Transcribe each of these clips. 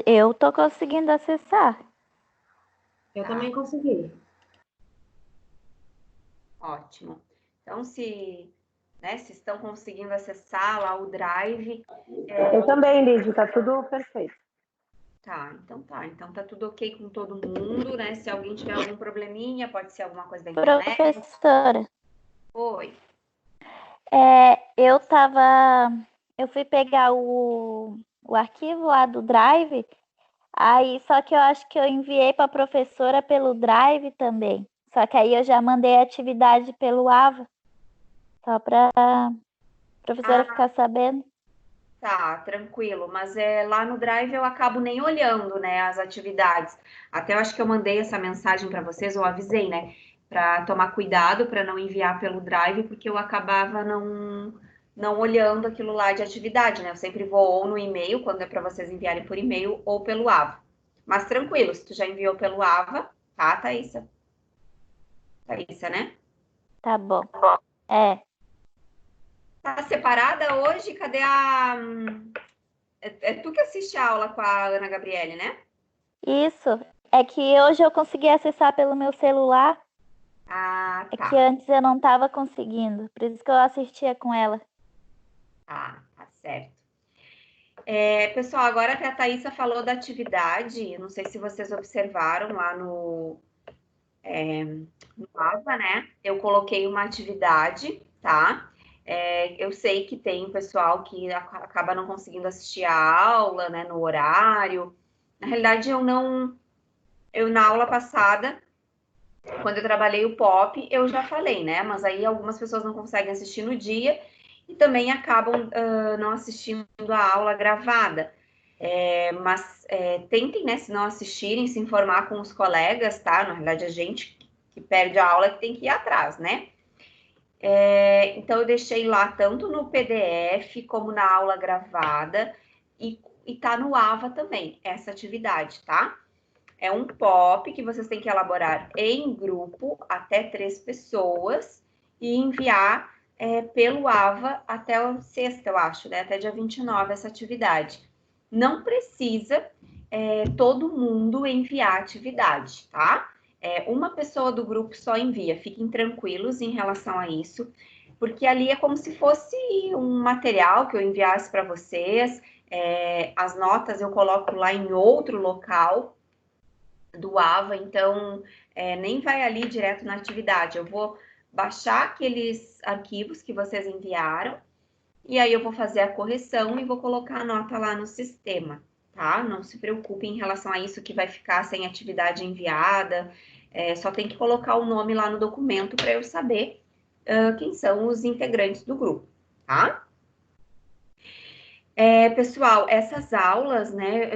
Eu tô conseguindo acessar. Eu também consegui. Ótimo. Então, se estão conseguindo acessar lá o Drive, Eu também, Lídia, tá tudo perfeito. tá. Então tá tudo ok com todo mundo, né? Se alguém tiver algum probleminha, pode ser alguma coisa da internet. Professora, Oi. eu fui pegar o arquivo lá do Drive, aí só que eu acho que eu enviei para a professora pelo Drive também. Só que aí eu já mandei a atividade pelo AVA, só para a professora ficar sabendo. Tá, tranquilo, mas lá no Drive eu acabo nem olhando, né, as atividades. Até eu acho que eu mandei essa mensagem para vocês, ou avisei, né, para tomar cuidado para não enviar pelo Drive, porque eu acabava não olhando aquilo lá de atividade, né? Eu sempre vou ou no e-mail, quando é para vocês enviarem por e-mail, ou pelo AVA. Mas tranquilo, se tu já enviou pelo AVA, tá, Thaísa? Thaísa, né? Tá bom. É, Tá separada hoje? Cadê a. É tu que assiste a aula com a Ana Gabriele, né? isso. É que hoje eu consegui acessar pelo meu celular. Ah, É que tá. antes eu não estava conseguindo. Por isso que eu assistia com ela. Tá certo. Pessoal, agora que a Thaísa falou da atividade, não sei se vocês observaram lá no AVA, né? Eu coloquei uma atividade, tá? Eu sei que tem pessoal que acaba não conseguindo assistir a aula, né, no horário. Na realidade, eu na aula passada, quando eu trabalhei o POP, eu já falei, né? Mas aí algumas pessoas não conseguem assistir no dia e também acabam não assistindo a aula gravada. Mas tentem, né, se não assistirem, se informar com os colegas, tá? Na realidade, a gente que perde a aula que tem que ir atrás, né? Então, eu deixei lá tanto no PDF como na aula gravada e tá no AVA também, essa atividade, tá? É um POP que vocês têm que elaborar em grupo, até 3 pessoas, e enviar pelo AVA até a sexta, eu acho, né? Até dia 29 essa atividade. Não precisa todo mundo enviar a atividade, tá? Uma pessoa do grupo só envia, fiquem tranquilos em relação a isso, porque ali é como se fosse um material que eu enviasse para vocês, as notas eu coloco lá em outro local do AVA, então nem vai ali direto na atividade. Eu vou baixar aqueles arquivos que vocês enviaram e aí eu vou fazer a correção e vou colocar a nota lá no sistema, tá? Não se preocupe em relação a isso que vai ficar sem atividade enviada. Só tem que colocar o nome lá no documento para eu saber quem são os integrantes do grupo, tá? Pessoal, essas aulas, né,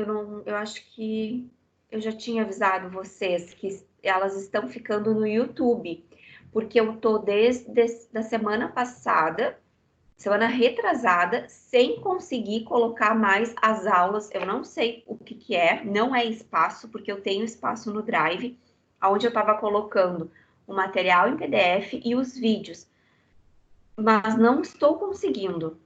eu acho que eu já tinha avisado vocês que elas estão ficando no YouTube, porque eu tô desde da semana passada, semana retrasada, sem conseguir colocar mais as aulas. Eu não sei o que que é, não é espaço, porque eu tenho espaço no Drive, onde eu estava colocando o material em PDF e os vídeos, mas não estou conseguindo.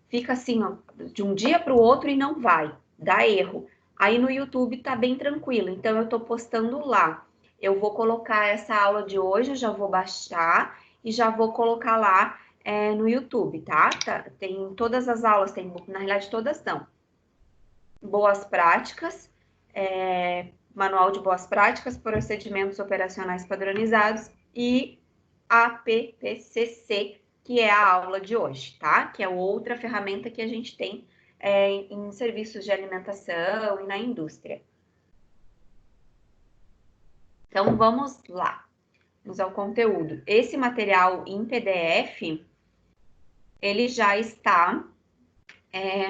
Fica assim, ó, de um dia para o outro e não vai, dá erro. Aí no YouTube tá bem tranquilo, então eu tô postando lá. Eu vou colocar essa aula de hoje, eu já vou baixar e já vou colocar lá no YouTube, tá? Tem todas as aulas, tem, na realidade todas não. Boas práticas, manual de boas práticas, procedimentos operacionais padronizados e APPCC, que é a aula de hoje, tá? Que é outra ferramenta que a gente tem em serviços de alimentação e na indústria. Então, vamos lá. Vamos ao conteúdo. Esse material em PDF, ele já está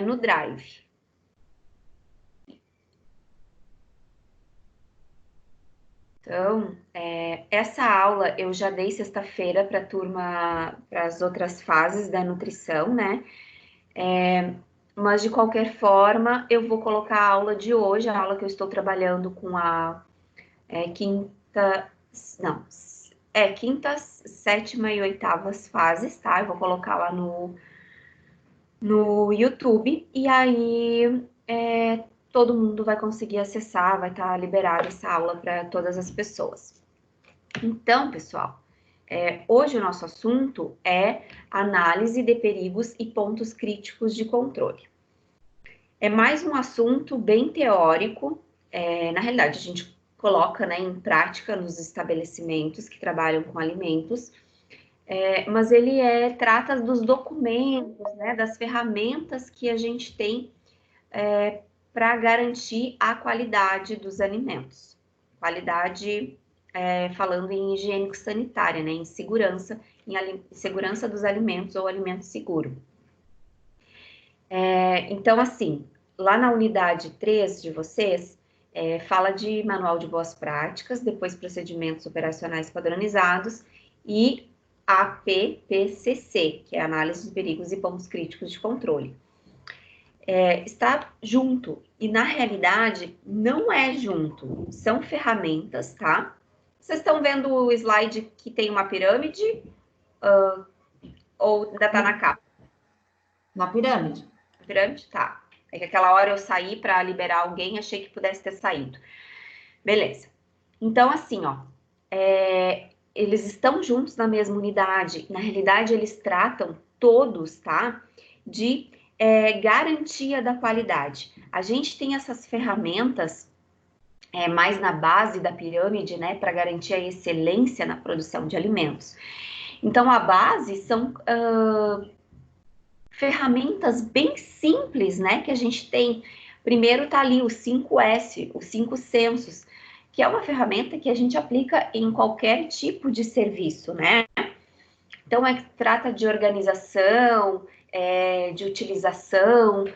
no Drive. Então, essa aula eu já dei sexta-feira para a turma, para as outras fases da nutrição, né? Mas de qualquer forma, eu vou colocar a aula de hoje, a aula que eu estou trabalhando com a quinta, não, quintas, sétima e oitavas fases, tá? Eu vou colocar lá no YouTube, e aí todo mundo vai conseguir acessar, vai estar liberada essa aula para todas as pessoas. Então, pessoal, hoje o nosso assunto é análise de perigos e pontos críticos de controle. É mais um assunto bem teórico, na realidade a gente coloca, né, em prática nos estabelecimentos que trabalham com alimentos, mas ele trata dos documentos, né, das ferramentas que a gente tem para garantir a qualidade dos alimentos. Qualidade, falando em higiênico-sanitária, né, em segurança, segurança dos alimentos ou alimento seguro. Então, assim, lá na unidade 3 de vocês, fala de manual de boas práticas, depois procedimentos operacionais padronizados e APPCC, que é análise de perigos e pontos críticos de controle. Está junto, e na realidade não é junto, são ferramentas, tá? Vocês estão vendo o slide que tem uma pirâmide ou ainda tá na capa? Na pirâmide. A pirâmide? Tá. É que aquela hora eu saí para liberar alguém, achei que pudesse ter saído. Beleza. Então, assim, ó, eles estão juntos na mesma unidade. Na realidade, eles tratam todos, tá? De garantia da qualidade. A gente tem essas ferramentas mais na base da pirâmide, né, para garantir a excelência na produção de alimentos. Então, a base são ferramentas bem simples, né, que a gente tem. Primeiro tá ali o 5S, os 5 sensos, que é uma ferramenta que a gente aplica em qualquer tipo de serviço, né? Então, trata de organização, de utilização.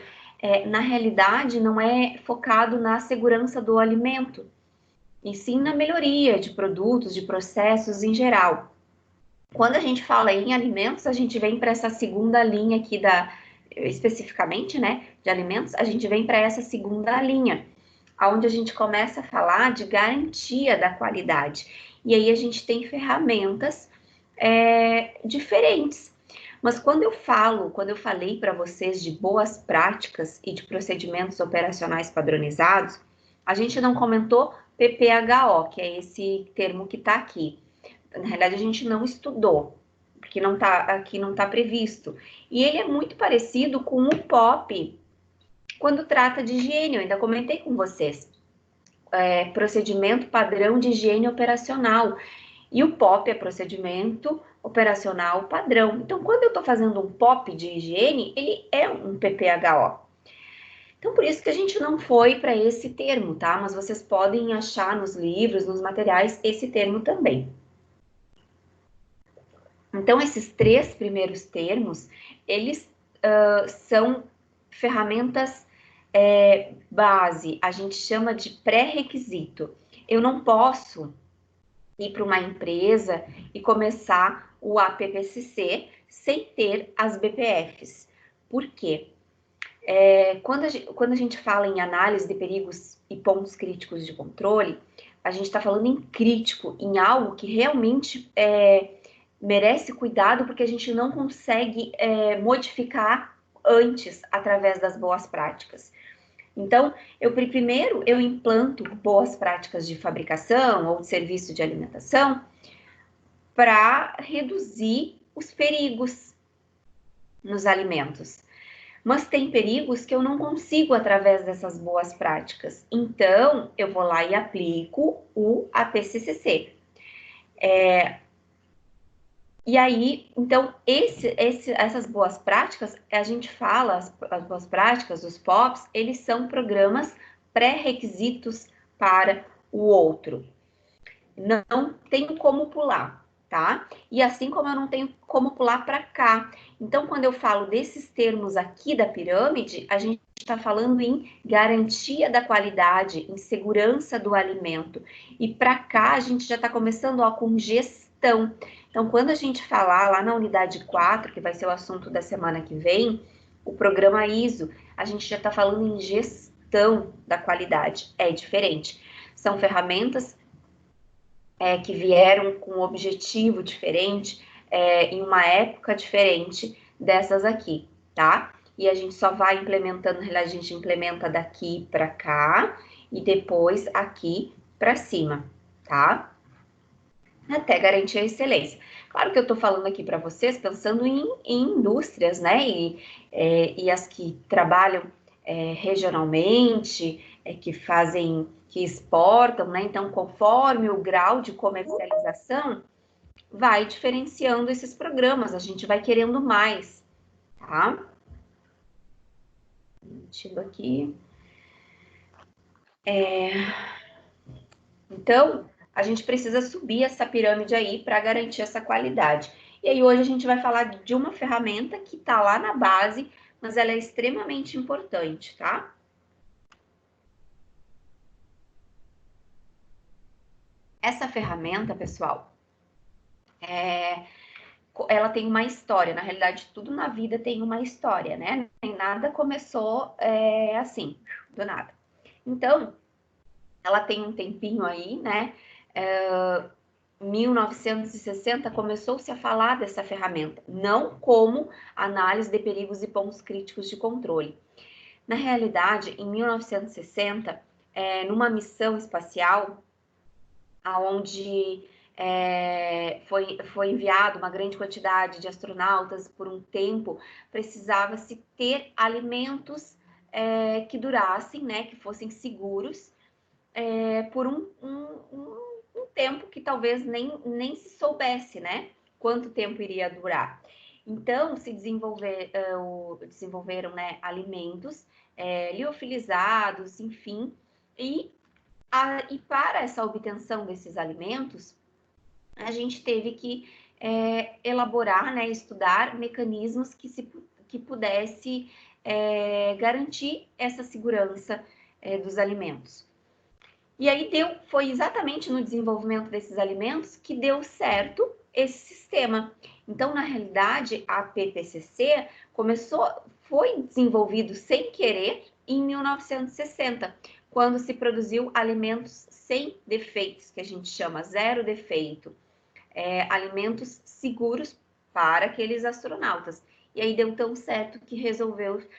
Na realidade, não é focado na segurança do alimento, e sim na melhoria de produtos, de processos em geral. Quando a gente fala em alimentos, a gente vem para essa segunda linha aqui especificamente, né, de alimentos, a gente vem para essa segunda linha, onde a gente começa a falar de garantia da qualidade. E aí a gente tem ferramentas diferentes. Mas quando eu falei para vocês de boas práticas e de procedimentos operacionais padronizados, a gente não comentou PPHO, que é esse termo que está aqui. Na realidade, a gente não estudou, porque aqui não está previsto. E ele é muito parecido com o POP, quando trata de higiene. Eu ainda comentei com vocês. Procedimento padrão de higiene operacional. E o POP é procedimento operacional padrão. Então, quando eu estou fazendo um POP de higiene, ele é um PPHO. Então, por isso que a gente não foi para esse termo, tá? Mas vocês podem achar nos livros, nos materiais, esse termo também. Então, esses 3 primeiros termos, eles são ferramentas base, a gente chama de pré-requisito. Eu não posso ir para uma empresa e começar o APPCC sem ter as BPFs. Por quê? Quando a gente fala em análise de perigos e pontos críticos de controle, a gente está falando em crítico, em algo que realmente merece cuidado, porque a gente não consegue modificar antes através das boas práticas. Então, primeiro eu implanto boas práticas de fabricação ou de serviço de alimentação para reduzir os perigos nos alimentos. Mas tem perigos que eu não consigo através dessas boas práticas. Então, eu vou lá e aplico o APCCC. E aí, então, essas boas práticas, a gente fala, as boas práticas, os POPs, eles são programas pré-requisitos para o outro. Não tenho como pular, tá? E assim como eu não tenho como pular para cá. Então, quando eu falo desses termos aqui da pirâmide, a gente está falando em garantia da qualidade, em segurança do alimento. E para cá, a gente já está começando com gestão. Então, quando a gente falar lá na unidade 4, que vai ser o assunto da semana que vem, o programa ISO, a gente já está falando em gestão da qualidade. É diferente. São ferramentas que vieram com um objetivo diferente, em uma época diferente dessas aqui, tá? e a gente só vai implementando, a gente implementa daqui para cá e depois aqui para cima, tá? Até garantir a excelência. Claro que eu estou falando aqui para vocês pensando em indústrias, né? E as que trabalham regionalmente, que exportam, né? Então, conforme o grau de comercialização, vai diferenciando esses programas, a gente vai querendo mais, tá? Mentindo aqui. Então, a gente precisa subir essa pirâmide aí para garantir essa qualidade. E aí, hoje a gente vai falar de uma ferramenta que está lá na base, mas ela é extremamente importante, tá? Essa ferramenta, pessoal, ela tem uma história. Na realidade, tudo na vida tem uma história, né? Nem nada começou assim, do nada. Então, ela tem um tempinho aí, né? 1960 começou-se a falar dessa ferramenta, não como análise de perigos e pontos críticos de controle. Na realidade, em 1960, numa missão espacial, onde foi enviado uma grande quantidade de astronautas por um tempo, precisava-se ter alimentos que durassem, né, que fossem seguros, por um tempo que talvez nem se soubesse, né, quanto tempo iria durar. Então, se desenvolveram, né, alimentos liofilizados, enfim, e para essa obtenção desses alimentos, a gente teve que elaborar, né, estudar mecanismos que pudesse garantir essa segurança dos alimentos. E aí foi exatamente no desenvolvimento desses alimentos que deu certo esse sistema. Então, na realidade, a PPCC foi desenvolvido sem querer em 1960, quando se produziu alimentos sem defeitos, que a gente chama zero defeito, alimentos seguros para aqueles astronautas. E aí deu tão certo que resolveu-se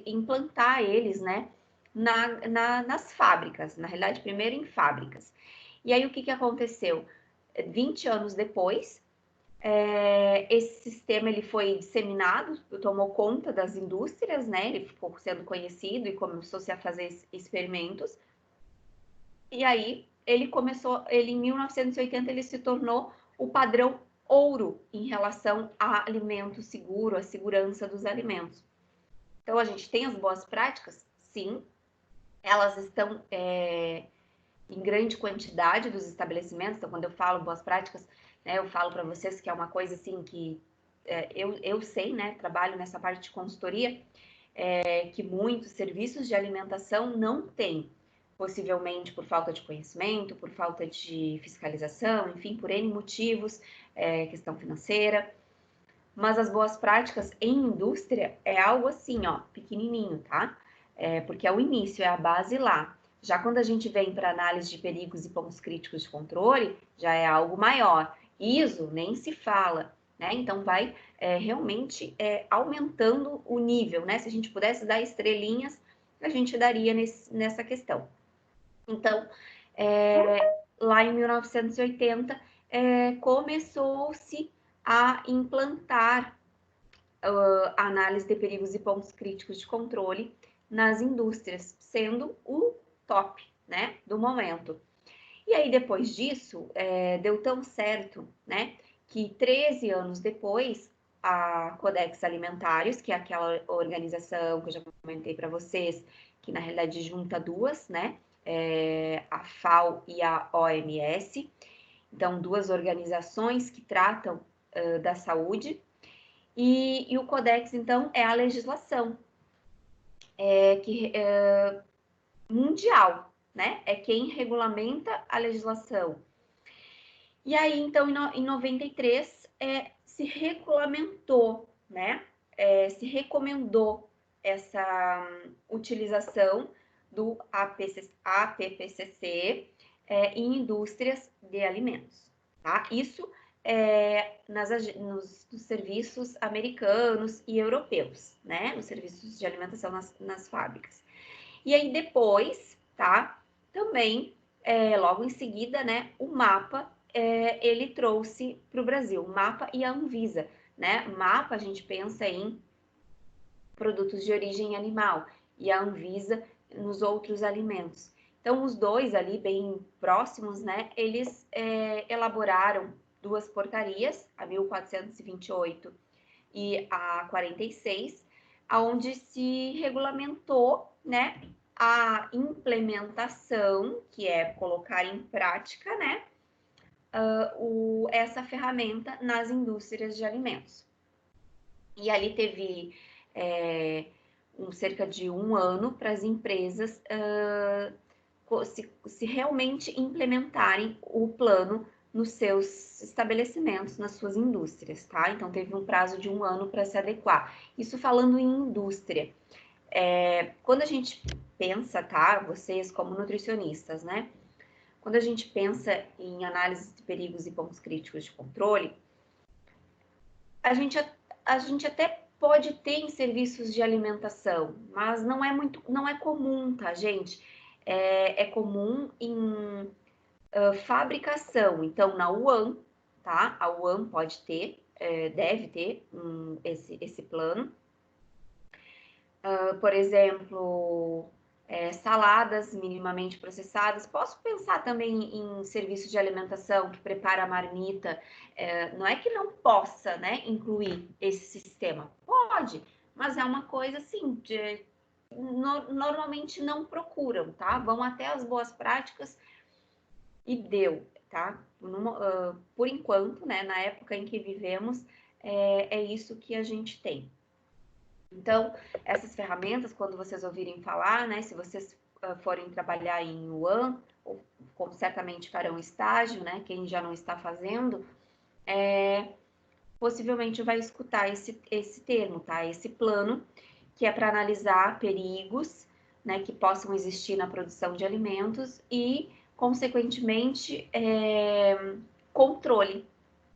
implantar eles, né, nas fábricas, na realidade, primeiro em fábricas. E aí o que aconteceu? 20 anos depois, esse sistema ele foi disseminado, tomou conta das indústrias, né? Ele ficou sendo conhecido e começou-se a fazer experimentos. E aí ele em 1980 ele se tornou o padrão ouro em relação a alimento seguro, a segurança dos alimentos. Então a gente tem as boas práticas, sim, elas estão em grande quantidade dos estabelecimentos. Então, quando eu falo boas práticas, né, eu falo para vocês que é uma coisa assim que eu sei, né, trabalho nessa parte de consultoria, que muitos serviços de alimentação não têm, possivelmente por falta de conhecimento, por falta de fiscalização, enfim, por N motivos, questão financeira. Mas as boas práticas em indústria é algo assim, ó, pequenininho, tá? Porque é o início, é a base lá. Já quando a gente vem para análise de perigos e pontos críticos de controle, já é algo maior. ISO nem se fala, né? Então vai realmente aumentando o nível, né? Se a gente pudesse dar estrelinhas, a gente daria nessa questão. Então, lá em 1980, começou-se a implantar a análise de perigos e pontos críticos de controle nas indústrias, sendo o top, né, do momento. E aí, depois disso, deu tão certo, né, que 13 anos depois, a Codex Alimentários, que é aquela organização que eu já comentei para vocês, que na realidade junta duas, né, a FAO e a OMS, então duas organizações que tratam da saúde. E o Codex, então, é a legislação mundial, né? É quem regulamenta a legislação. E aí, então, em 93, se regulamentou, né? Se recomendou essa utilização do APPCC em indústrias de alimentos, tá? Isso nos serviços americanos e europeus, né? Nos serviços de alimentação nas fábricas. E aí depois, tá? Também, logo em seguida, né? O MAPA, ele trouxe para o Brasil, o MAPA e a Anvisa, né? O MAPA, a gente pensa em produtos de origem animal e a Anvisa nos outros alimentos. Então, os dois ali, bem próximos, né? Eles elaboraram 2 portarias, a 1428 e a 46, onde se regulamentou, né, a implementação, que é colocar em prática, né, essa ferramenta nas indústrias de alimentos. E ali teve cerca de 1 ano para as empresas se realmente implementarem o plano nos seus estabelecimentos, nas suas indústrias, tá? Então, teve um prazo de 1 ano para se adequar. Isso falando em indústria. Quando a gente pensa, tá? Vocês como nutricionistas, né? Quando a gente pensa em análise de perigos e pontos críticos de controle, a gente até pode ter em serviços de alimentação, mas não é comum, tá, gente? É comum em fabricação. Então, na UAM, tá? A UAM pode ter, deve ter esse plano. Por exemplo, saladas minimamente processadas. Posso pensar também em serviços de alimentação que prepara a marmita. Não é que não possa, né, incluir esse sistema. Pode, mas é uma coisa assim, normalmente não procuram, tá? Vão até as boas práticas e deu, tá? Por enquanto, né, na época em que vivemos, é isso que a gente tem. Então, essas ferramentas, quando vocês ouvirem falar, né, se vocês forem trabalhar em UAM, ou como certamente farão estágio, né, quem já não está fazendo, possivelmente vai escutar esse termo, tá? Esse plano, que é para analisar perigos, né, que possam existir na produção de alimentos e, consequentemente, controle,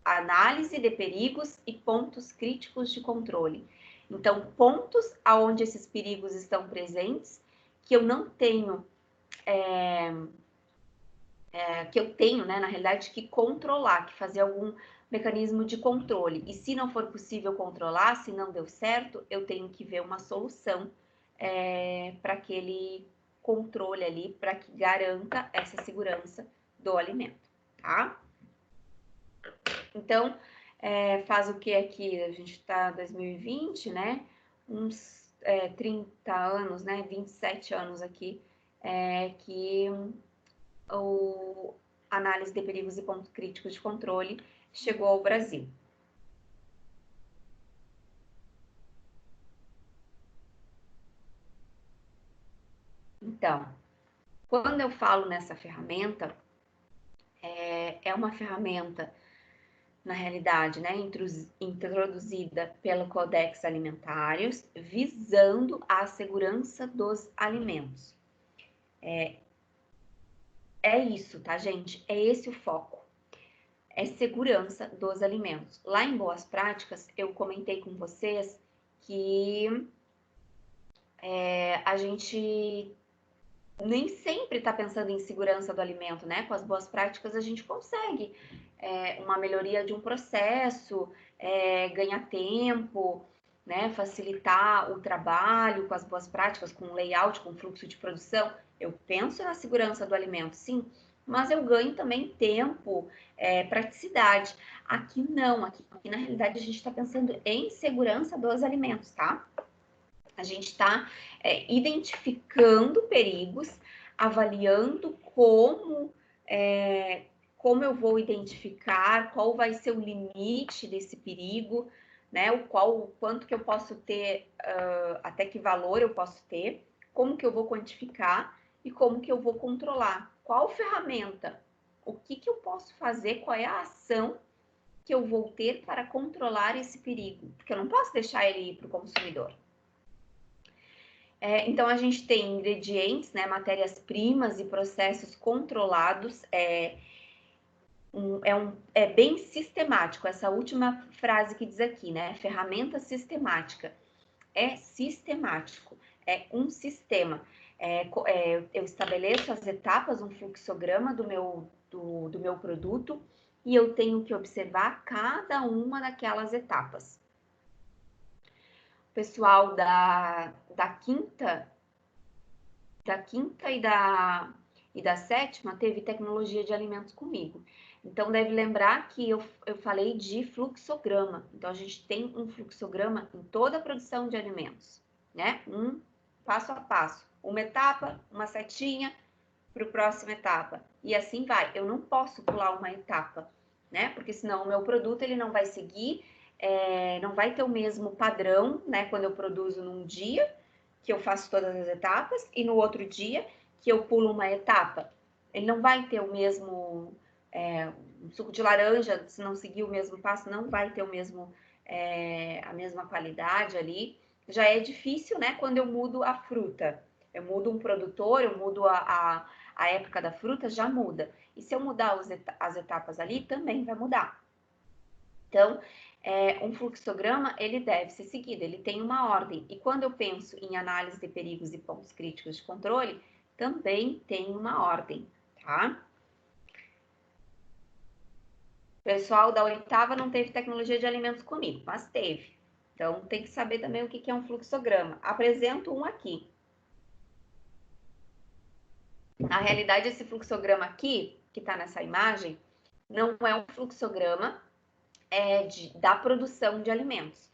análise de perigos e pontos críticos de controle. Então, pontos aonde esses perigos estão presentes, que eu não tenho, que eu tenho, né, na realidade, que controlar, que fazer algum mecanismo de controle. E se não for possível controlar, se não deu certo, eu tenho que ver uma solução para aquele controle ali, para que garanta essa segurança do alimento, tá? Então, faz o que aqui? A gente está em 2020, né? Uns 30 anos, né? 27 anos aqui, que o análise de perigos e pontos críticos de controle chegou ao Brasil. Então, quando eu falo nessa ferramenta, é uma ferramenta, na realidade, né, introduzida pelo Codex Alimentários, visando a segurança dos alimentos. É isso, tá, gente? É esse o foco. É segurança dos alimentos. Lá em Boas Práticas, eu comentei com vocês que a gente nem sempre está pensando em segurança do alimento, né? Com as boas práticas, a gente consegue uma melhoria de um processo, ganhar tempo, né? Facilitar o trabalho com as boas práticas, com layout, com fluxo de produção. Eu penso na segurança do alimento, sim, mas eu ganho também tempo, praticidade. Aqui não, aqui na realidade a gente está pensando em segurança dos alimentos, tá? A gente está identificando perigos, avaliando como eu vou identificar, qual vai ser o limite desse perigo, né? O quanto que eu posso ter, até que valor eu posso ter, como que eu vou quantificar e como que eu vou controlar. Qual ferramenta? O que eu posso fazer? Qual é a ação que eu vou ter para controlar esse perigo? Porque eu não posso deixar ele ir para o consumidor. Então, a gente tem ingredientes, né, matérias-primas e processos controlados. é bem sistemático, essa última frase que diz aqui, né? Ferramenta sistemática. É sistemático, é um sistema. Eu estabeleço as etapas, um fluxograma do meu produto e eu tenho que observar cada uma daquelas etapas. O pessoal da quinta e da sétima teve tecnologia de alimentos comigo. Então, deve lembrar que eu falei de fluxograma. Então, a gente tem um fluxograma em toda a produção de alimentos, né? Um passo a passo. Uma etapa, uma setinha para a próxima etapa. E assim vai. Eu não posso pular uma etapa, né? Porque senão o meu produto ele não vai seguir, não vai ter o mesmo padrão, né? Quando eu produzo num dia, que eu faço todas as etapas, e no outro dia, que eu pulo uma etapa. Ele não vai ter o mesmo... um suco de laranja, se não seguir o mesmo passo, não vai ter a mesma qualidade ali. Já é difícil, né? Quando eu mudo a fruta. Eu mudo um produtor, eu mudo a época da fruta, já muda. E se eu mudar as etapas ali, também vai mudar. Então, um fluxograma, ele deve ser seguido, ele tem uma ordem. E quando eu penso em análise de perigos e pontos críticos de controle, também tem uma ordem, tá? O pessoal da oitava não teve tecnologia de alimentos comigo, mas teve. Então, tem que saber também o que é um fluxograma. Apresento um aqui. Na realidade, esse fluxograma aqui, que está nessa imagem, não é um fluxograma da produção de alimentos.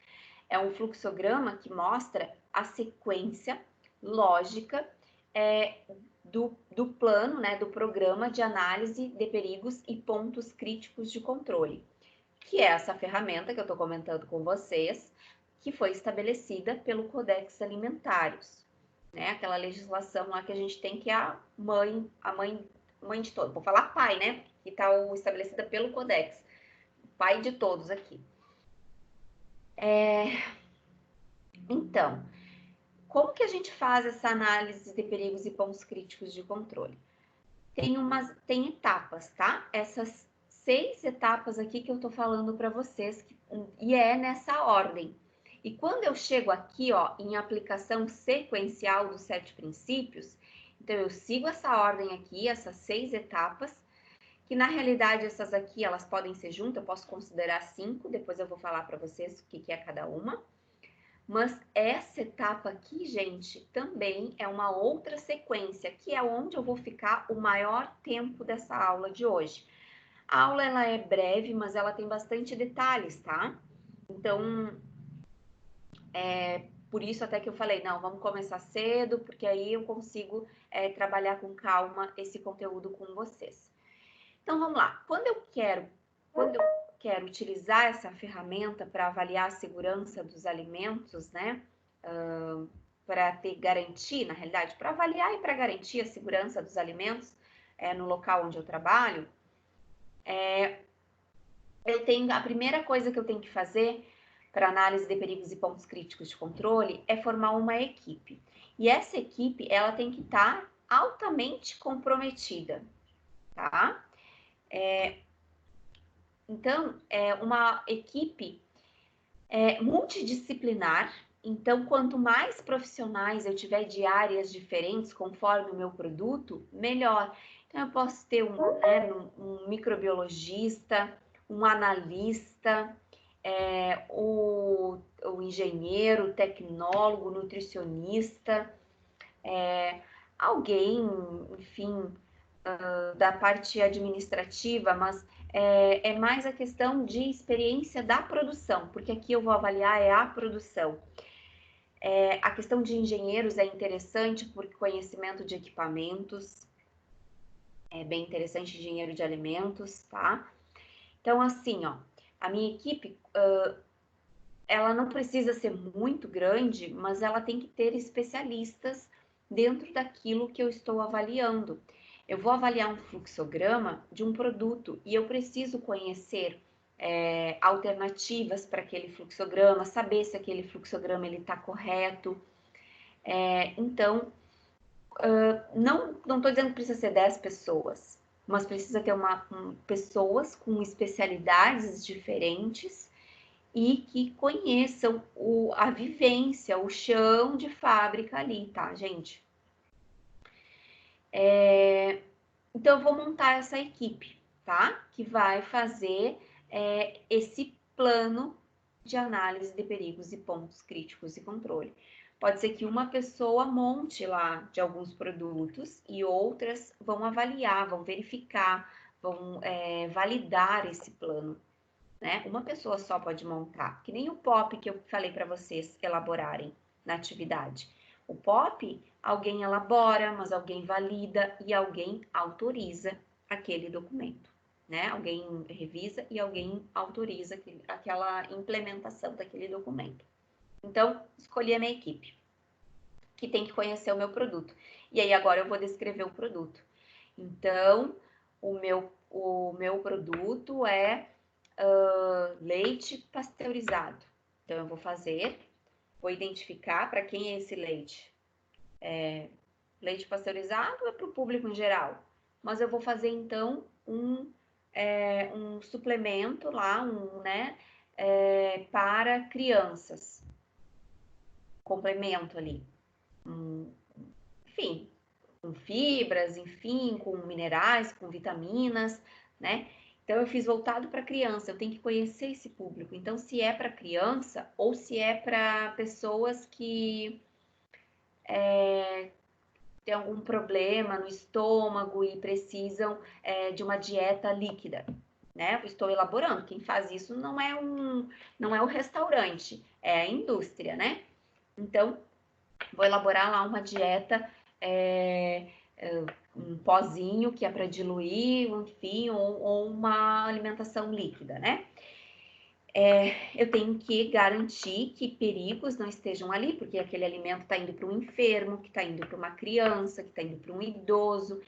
É um fluxograma que mostra a sequência lógica do plano, né, do programa de análise de perigos e pontos críticos de controle, que é essa ferramenta que eu estou comentando com vocês, que foi estabelecida pelo Codex Alimentários, né, aquela legislação lá que a gente tem, que é a mãe de todos, vou falar pai, né, que está estabelecida pelo Codex, pai de todos aqui. Então, como que a gente faz essa análise de perigos e pontos críticos de controle? Tem etapas, tá? Essas 6 etapas aqui que eu tô falando para vocês, e é nessa ordem. E quando eu chego aqui, ó, em aplicação sequencial dos 7 princípios, então eu sigo essa ordem aqui, essas 6 etapas, que na realidade essas aqui, elas podem ser juntas, eu posso considerar 5, depois eu vou falar para vocês o que é cada uma. Mas essa etapa aqui, gente, também é uma outra sequência, que é onde eu vou ficar o maior tempo dessa aula de hoje. A aula, ela é breve, mas ela tem bastante detalhes, tá? Então, por isso até que eu falei, não, vamos começar cedo, porque aí eu consigo trabalhar com calma esse conteúdo com vocês. Então, vamos lá. Quando eu quero utilizar essa ferramenta para avaliar a segurança dos alimentos, né? Para garantir, na realidade, para avaliar e para garantir a segurança dos alimentos no local onde eu trabalho, a primeira coisa que eu tenho que fazer para análise de perigos e pontos críticos de controle é formar uma equipe. E essa equipe, ela tem que estar altamente comprometida, tá? Então, é uma equipe multidisciplinar. Então, quanto mais profissionais eu tiver de áreas diferentes, conforme o meu produto, melhor. Então, eu posso ter um microbiologista, um analista, o engenheiro, o tecnólogo, nutricionista, alguém, enfim, da parte administrativa, mas é mais a questão de experiência da produção, porque aqui eu vou avaliar a produção. A questão de engenheiros é interessante porque conhecimento de equipamentos, é bem interessante, engenheiro de alimentos, tá? Então, assim, ó, a minha equipe, ela não precisa ser muito grande, mas ela tem que ter especialistas dentro daquilo que eu estou avaliando. Eu vou avaliar um fluxograma de um produto e eu preciso conhecer alternativas para aquele fluxograma, saber se aquele fluxograma está correto. Então, não estou dizendo que precisa ser 10 pessoas, mas precisa ter pessoas com especialidades diferentes e que conheçam a vivência, o chão de fábrica ali, tá, gente? Então, eu vou montar essa equipe, tá? Que vai fazer esse plano de análise de perigos e pontos críticos e controle. Pode ser que uma pessoa monte lá de alguns produtos e outras vão avaliar, vão verificar, vão validar esse plano, né? Uma pessoa só pode montar, que nem o POP que eu falei para vocês elaborarem na atividade. O POP, alguém elabora, mas alguém valida e alguém autoriza aquele documento, né? Alguém revisa e alguém autoriza aquela implementação daquele documento. Então, escolhi a minha equipe, que tem que conhecer o meu produto. E aí, agora eu vou descrever o produto. Então, o meu produto é leite pasteurizado. Então, eu vou identificar para quem é esse leite. Leite pasteurizado é para o público em geral, mas eu vou fazer, então, um suplemento lá, para crianças. Complemento ali. Enfim, com fibras, enfim, com minerais, com vitaminas, né? Então, eu fiz voltado para criança, eu tenho que conhecer esse público. Então, se é para criança ou se é para pessoas que têm algum problema no estômago e precisam de uma dieta líquida, né? Eu estou elaborando. Quem faz isso não é o restaurante, é a indústria, né? Então, vou elaborar lá uma dieta, um pozinho que é para diluir, enfim, ou uma alimentação líquida, né? Eu tenho que garantir que perigos não estejam ali, porque aquele alimento está indo para um enfermo, que está indo para uma criança, que está indo para um idoso.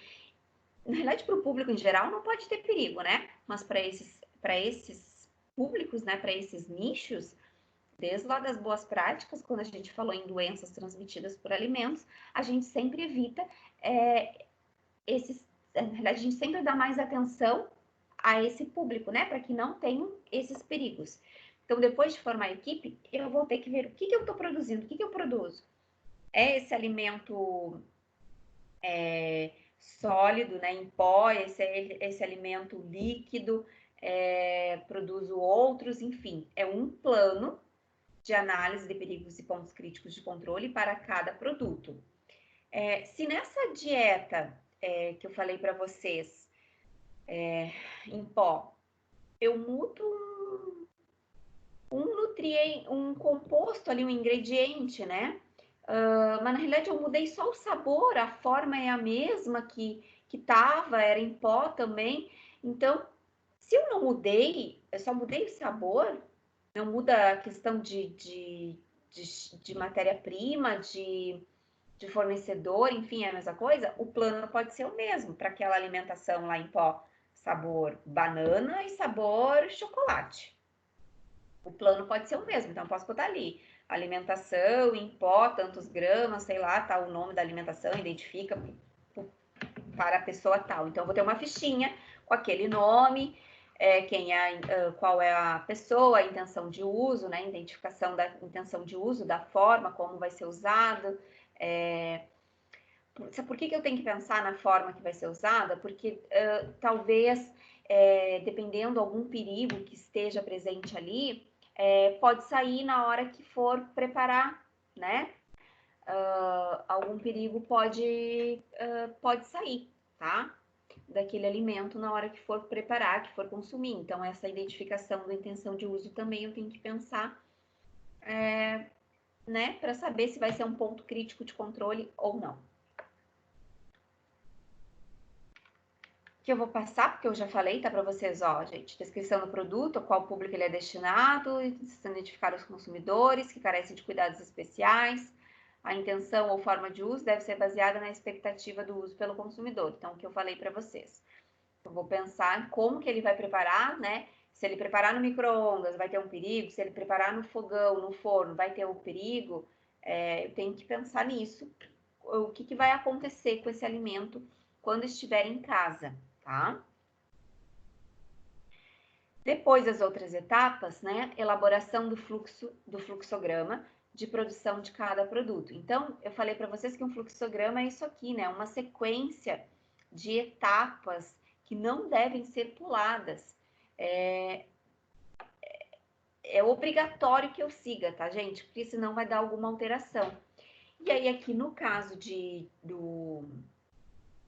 Na realidade, para o público em geral, não pode ter perigo, né? Mas para esses públicos, né, para esses nichos, desde lá das boas práticas, quando a gente falou em doenças transmitidas por alimentos, a gente sempre evita na verdade, a gente sempre dá mais atenção a esse público, né, para que não tenham esses perigos. Então, depois de formar a equipe, eu vou ter que ver o que eu estou produzindo, o que eu produzo. É esse alimento sólido, né, em pó, esse alimento líquido, produzo outros, enfim, é um plano de análise de perigos e pontos críticos de controle para cada produto. Se nessa dieta que eu falei para vocês, em pó, eu mudo um nutriente, um composto ali, um ingrediente, né? Mas na realidade eu mudei só o sabor, a forma é a mesma que tava, era em pó também. Então, se eu não mudei, eu só mudei o sabor, não muda a questão de matéria-prima, de fornecedor, enfim, é a mesma coisa, o plano pode ser o mesmo para aquela alimentação lá em pó, sabor banana e sabor chocolate. O plano pode ser o mesmo, então eu posso botar ali, alimentação em pó, tantos gramas, sei lá, tá o nome da alimentação, identifica para a pessoa tal. Então eu vou ter uma fichinha com aquele nome, qual é a pessoa, a intenção de uso, né? Identificação da intenção de uso, da forma como vai ser usado. Por que eu tenho que pensar na forma que vai ser usada? Porque talvez, dependendo algum perigo que esteja presente ali, pode sair na hora que for preparar, né? Algum perigo pode sair, tá? Daquele alimento na hora que for preparar, que for consumir. Então, essa identificação da intenção de uso também eu tenho que pensar, né? Para saber se vai ser um ponto crítico de controle ou não. Que eu vou passar, porque eu já falei, tá para vocês, ó, gente, descrição do produto, a qual público ele é destinado, identificar os consumidores que carecem de cuidados especiais, a intenção ou forma de uso deve ser baseada na expectativa do uso pelo consumidor. Então, o que eu falei para vocês. Eu vou pensar como que ele vai preparar, né? Se ele preparar no micro-ondas, vai ter um perigo. Se ele preparar no fogão, no forno, vai ter um perigo. Eu tenho que pensar nisso. O que vai acontecer com esse alimento quando estiver em casa, tá? Depois das outras etapas, né, elaboração do fluxograma de produção de cada produto. Então, eu falei para vocês que um fluxograma é isso aqui, né, uma sequência de etapas que não devem ser puladas. É obrigatório que eu siga, tá, gente? Porque senão vai dar alguma alteração. E aí, aqui no caso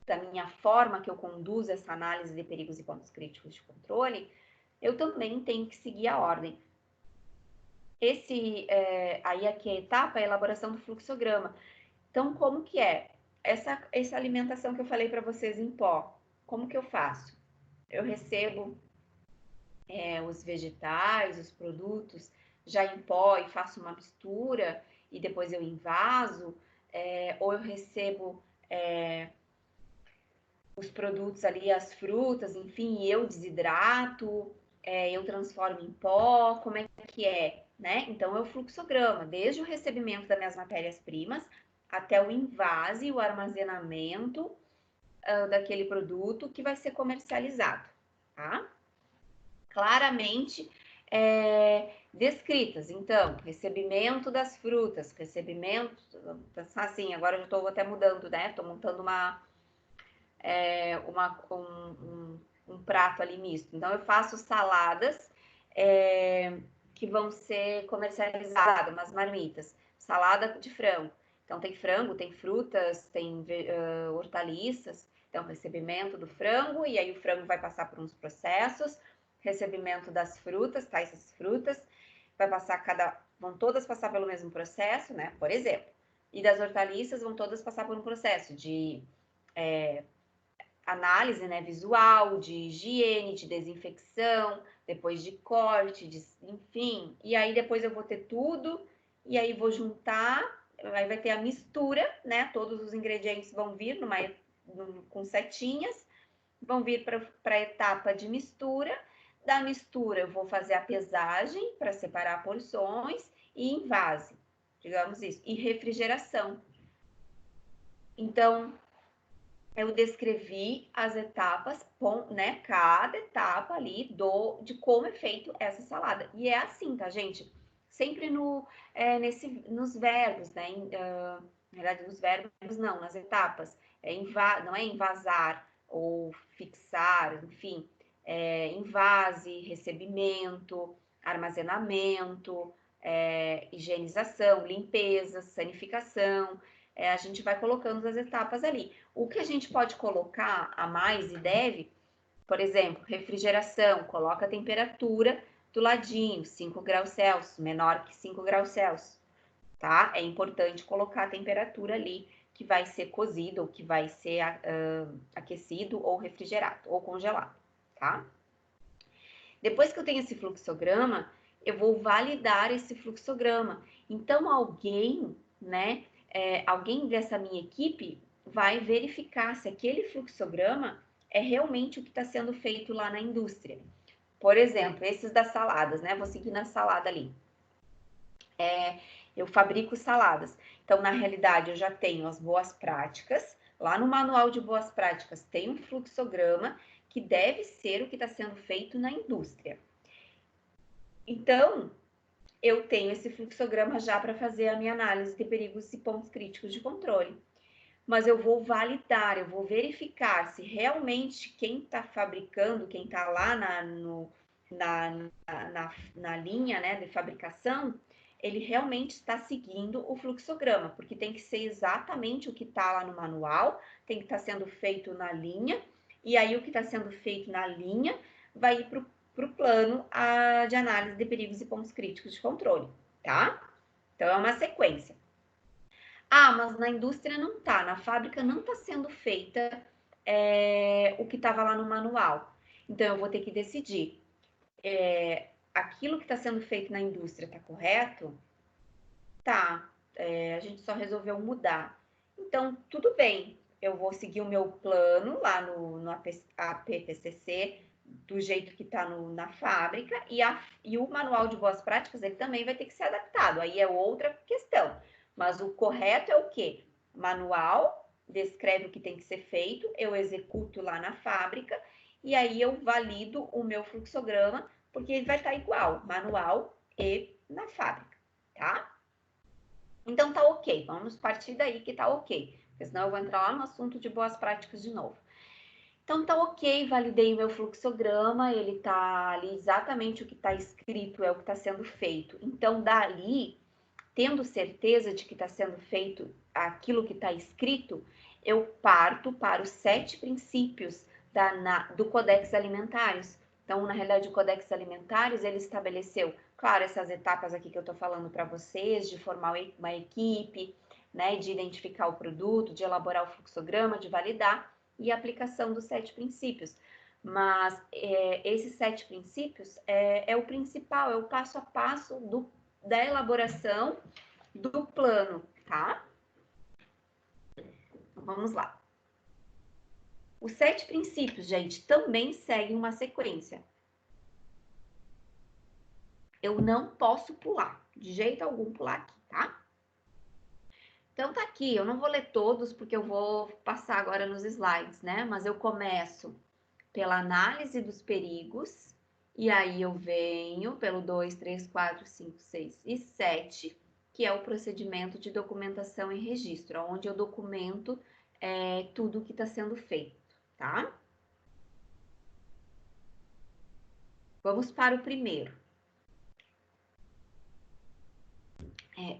da minha forma que eu conduzo essa análise de perigos e pontos críticos de controle, eu também tenho que seguir a ordem. Aí aqui a etapa é a elaboração do fluxograma. Então, como que é? Essa alimentação que eu falei para vocês em pó, como que eu faço? Eu recebo os vegetais, os produtos já em pó e faço uma mistura e depois eu envaso, ou eu recebo os produtos ali, as frutas, enfim, e eu desidrato, eu transformo em pó, como é que é, né? Então, é o fluxograma, desde o recebimento das minhas matérias-primas até o invase e o armazenamento daquele produto que vai ser comercializado, tá? Claramente descritas. Então, recebimento das frutas, recebimento, assim, agora eu já estou até mudando, né? Estou montando um prato ali misto. Então, eu faço saladas que vão ser comercializadas, umas marmitas. Salada de frango. Então, tem frango, tem frutas, tem hortaliças. Então, recebimento do frango, e aí o frango vai passar por uns processos. Recebimento das frutas, tais essas frutas. Vão todas passar pelo mesmo processo, né? Por exemplo. E das hortaliças vão todas passar por um processo de análise, né, visual, de higiene, de desinfecção, depois de corte, enfim. E aí depois eu vou ter tudo, e aí vou juntar, aí vai ter a mistura, né? Todos os ingredientes vão vir com setinhas, vão vir para a etapa de mistura. Da mistura eu vou fazer a pesagem para separar porções e invase, digamos isso, e refrigeração. Então, eu descrevi as etapas, né? Cada etapa ali de como é feito essa salada. E é assim, tá, gente? Sempre nos verbos, né? Na verdade, nos verbos não, nas etapas. Não é envasar ou fixar, enfim. Invase, recebimento, armazenamento, higienização, limpeza, sanificação. A gente vai colocando as etapas ali. O que a gente pode colocar a mais e deve, por exemplo, refrigeração, coloca a temperatura do ladinho, 5 graus Celsius, menor que 5 graus Celsius, tá? É importante colocar a temperatura ali que vai ser cozido, ou que vai ser aquecido, ou refrigerado, ou congelado, tá? Depois que eu tenho esse fluxograma, eu vou validar esse fluxograma. Então, alguém, né, alguém dessa minha equipe vai verificar se aquele fluxograma é realmente o que está sendo feito lá na indústria. Por exemplo, esses das saladas, né? Vou seguir na salada ali. Eu fabrico saladas. Então, na realidade, eu já tenho as boas práticas. Lá no manual de boas práticas tem um fluxograma que deve ser o que está sendo feito na indústria. Então, eu tenho esse fluxograma já para fazer a minha análise de perigos e pontos críticos de controle. Mas eu vou validar, eu vou verificar se realmente quem está fabricando, quem está lá na linha, né, de fabricação, ele realmente está seguindo o fluxograma, porque tem que ser exatamente o que está lá no manual, tem que estar sendo feito na linha, e aí o que está sendo feito na linha vai ir para o plano de análise de perigos e pontos críticos de controle, tá? Então, é uma sequência. Ah, mas na indústria não tá, na fábrica não está sendo feita o que estava lá no manual. Então, eu vou ter que decidir. Aquilo que está sendo feito na indústria está correto? Tá, a gente só resolveu mudar. Então, tudo bem, eu vou seguir o meu plano lá no APPCC, do jeito que está na fábrica, e o manual de boas práticas, ele também vai ter que ser adaptado, aí é outra questão. Mas o correto é o quê? Manual descreve o que tem que ser feito, eu executo lá na fábrica, e aí eu valido o meu fluxograma, porque ele vai estar igual, manual e na fábrica, tá? Então tá ok, vamos partir daí que tá ok, porque senão eu vou entrar lá no assunto de boas práticas de novo. Então tá ok, validei o meu fluxograma, ele tá ali exatamente o que está escrito, é o que está sendo feito. Então dali, tendo certeza de que está sendo feito aquilo que está escrito, eu parto para os 7 princípios do Codex Alimentários. Então, na realidade, o Codex Alimentários, ele estabeleceu, claro, essas etapas aqui que eu estou falando para vocês, de formar uma equipe, né, de identificar o produto, de elaborar o fluxograma, de validar, e a aplicação dos 7 princípios. Mas esses 7 princípios é o principal, é o passo a passo da elaboração do plano, tá? Então, vamos lá. Os 7 princípios, gente, também seguem uma sequência. Eu não posso pular, de jeito algum pular aqui, tá? Então tá aqui, eu não vou ler todos porque eu vou passar agora nos slides, né? Mas eu começo pela análise dos perigos, e aí eu venho pelo 2, 3, 4, 5, 6 e 7, que é o procedimento de documentação e registro, onde eu documento tudo o que está sendo feito, tá? Vamos para o primeiro.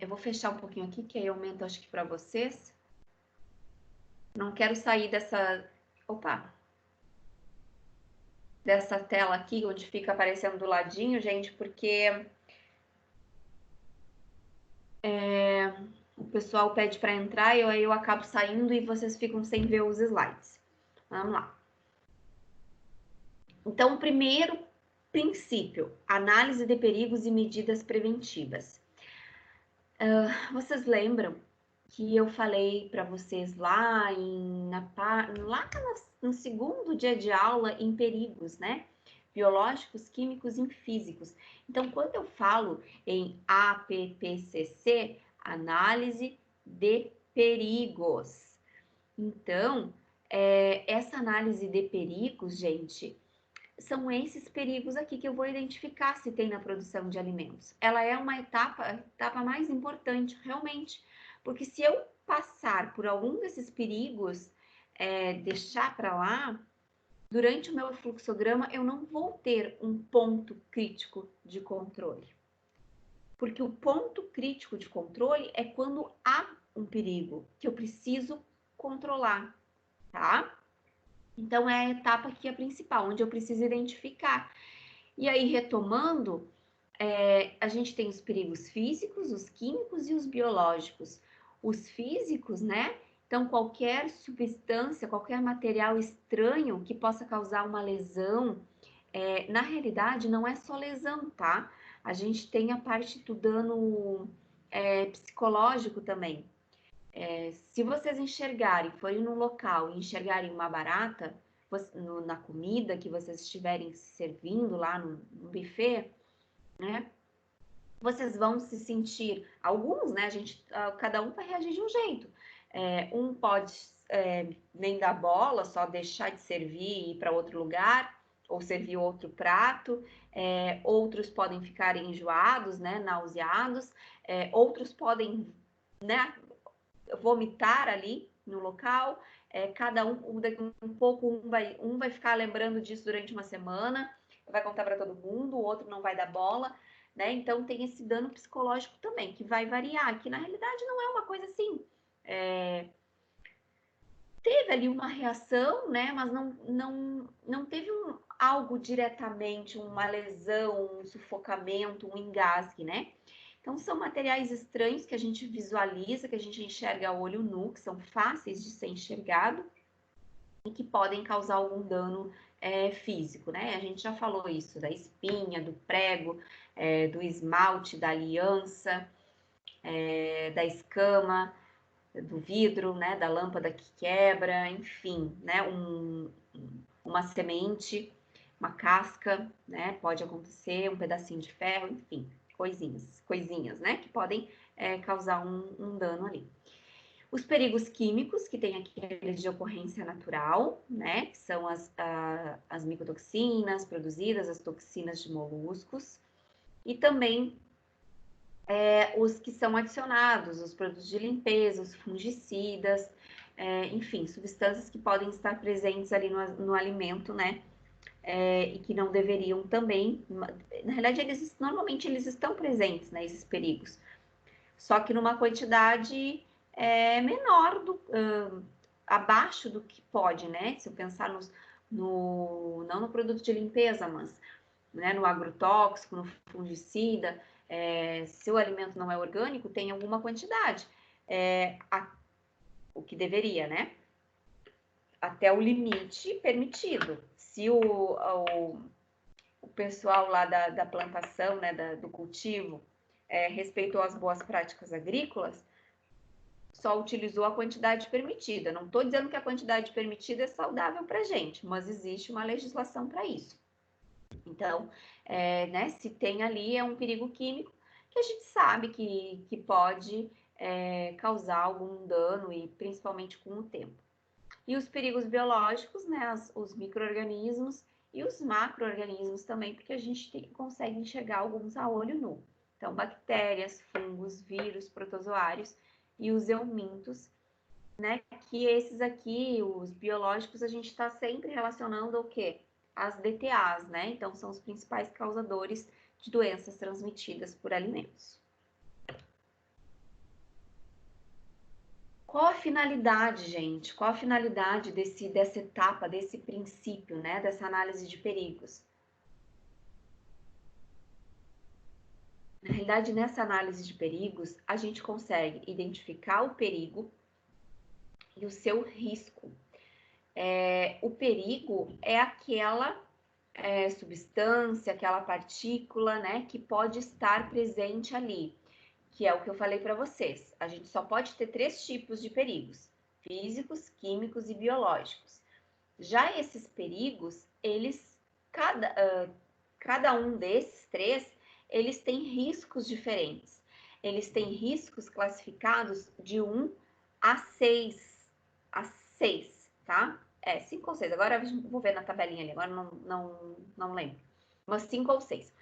Eu vou fechar um pouquinho aqui, que aí eu aumento, acho que para vocês. Não quero sair dessa... Opa! Dessa tela aqui, onde fica aparecendo do ladinho, gente, porque o pessoal pede para entrar e aí eu acabo saindo e vocês ficam sem ver os slides. Vamos lá. Então, o primeiro princípio, análise de perigos e medidas preventivas. Vocês lembram que eu falei para vocês lá no segundo dia de aula em perigos, né? Biológicos, químicos e físicos. Então, quando eu falo em APPCC, análise de perigos. Então, essa análise de perigos, gente, são esses perigos aqui que eu vou identificar se tem na produção de alimentos. Ela é uma etapa mais importante, realmente, porque se eu passar por algum desses perigos, deixar para lá, durante o meu fluxograma, eu não vou ter um ponto crítico de controle. Porque o ponto crítico de controle é quando há um perigo que eu preciso controlar, tá? Então, é a etapa aqui a principal, onde eu preciso identificar. E aí, retomando, a gente tem os perigos físicos, os químicos e os biológicos. Os físicos, né? Então, qualquer substância, qualquer material estranho que possa causar uma lesão, na realidade, não é só lesão, tá? A gente tem a parte do dano psicológico também. Se vocês enxergarem, forem num local e enxergarem uma barata na comida que vocês estiverem servindo lá no buffet, né? Vocês vão se sentir, alguns, né? Cada um vai reagir de um jeito. Um pode nem dar bola, só deixar de servir e ir para outro lugar, ou servir outro prato. Outros podem ficar enjoados, né? Nauseados. Outros podem, né? Vomitar ali no local. Cada um pouco, um vai ficar lembrando disso durante uma semana, vai contar para todo mundo, o outro não vai dar bola, né? Então tem esse dano psicológico também, que vai variar, que na realidade não é uma coisa assim. Teve ali uma reação, né? Mas não teve algo diretamente, uma lesão, um sufocamento, um engasgue, né? Então, são materiais estranhos que a gente visualiza, que a gente enxerga a olho nu, que são fáceis de ser enxergado e que podem causar algum dano físico, né? A gente já falou isso da espinha, do prego, do esmalte, da aliança, da escama, do vidro, né? Da lâmpada que quebra, enfim, né? Uma semente, uma casca, né? Pode acontecer, um pedacinho de ferro, enfim. Coisinhas, né, que podem causar um dano ali. Os perigos químicos, que tem aqueles de ocorrência natural, né? Que são as micotoxinas produzidas, as toxinas de moluscos. E também os que são adicionados, os produtos de limpeza, os fungicidas, enfim, substâncias que podem estar presentes ali no alimento, né? E que não deveriam também, na realidade, normalmente eles estão presentes, né? Esses perigos, só que numa quantidade menor, abaixo do que pode, né? Se eu pensar não no produto de limpeza, mas né, no agrotóxico, no fungicida, se o alimento não é orgânico, tem alguma quantidade, o que deveria, né? Até o limite permitido. Se o pessoal lá da plantação, né, do cultivo, respeitou as boas práticas agrícolas, só utilizou a quantidade permitida. Não estou dizendo que a quantidade permitida é saudável para a gente, mas existe uma legislação para isso. Então, né, se tem ali, é um perigo químico que a gente sabe que pode causar algum dano, e principalmente com o tempo. E os perigos biológicos, né, os micro-organismos e os macro-organismos também, porque a gente consegue enxergar alguns a olho nu. Então, bactérias, fungos, vírus, protozoários e os eumintos, né, que esses aqui, os biológicos, a gente está sempre relacionando ao quê? As DTAs, né? Então, são os principais causadores de doenças transmitidas por alimentos. Qual a finalidade, gente? Qual a finalidade dessa etapa, desse princípio, né? Dessa análise de perigos? Na realidade, nessa análise de perigos, a gente consegue identificar o perigo e o seu risco. O perigo é aquela substância, aquela partícula, né, que pode estar presente ali, que é o que eu falei para vocês. A gente só pode ter 3 tipos de perigos: físicos, químicos e biológicos. Já esses perigos, cada um desses 3, eles têm riscos diferentes. Eles têm riscos classificados de 1 a 6, tá? 5 ou 6. Agora eu vou ver na tabelinha ali, agora não lembro. Mas 5 ou 6.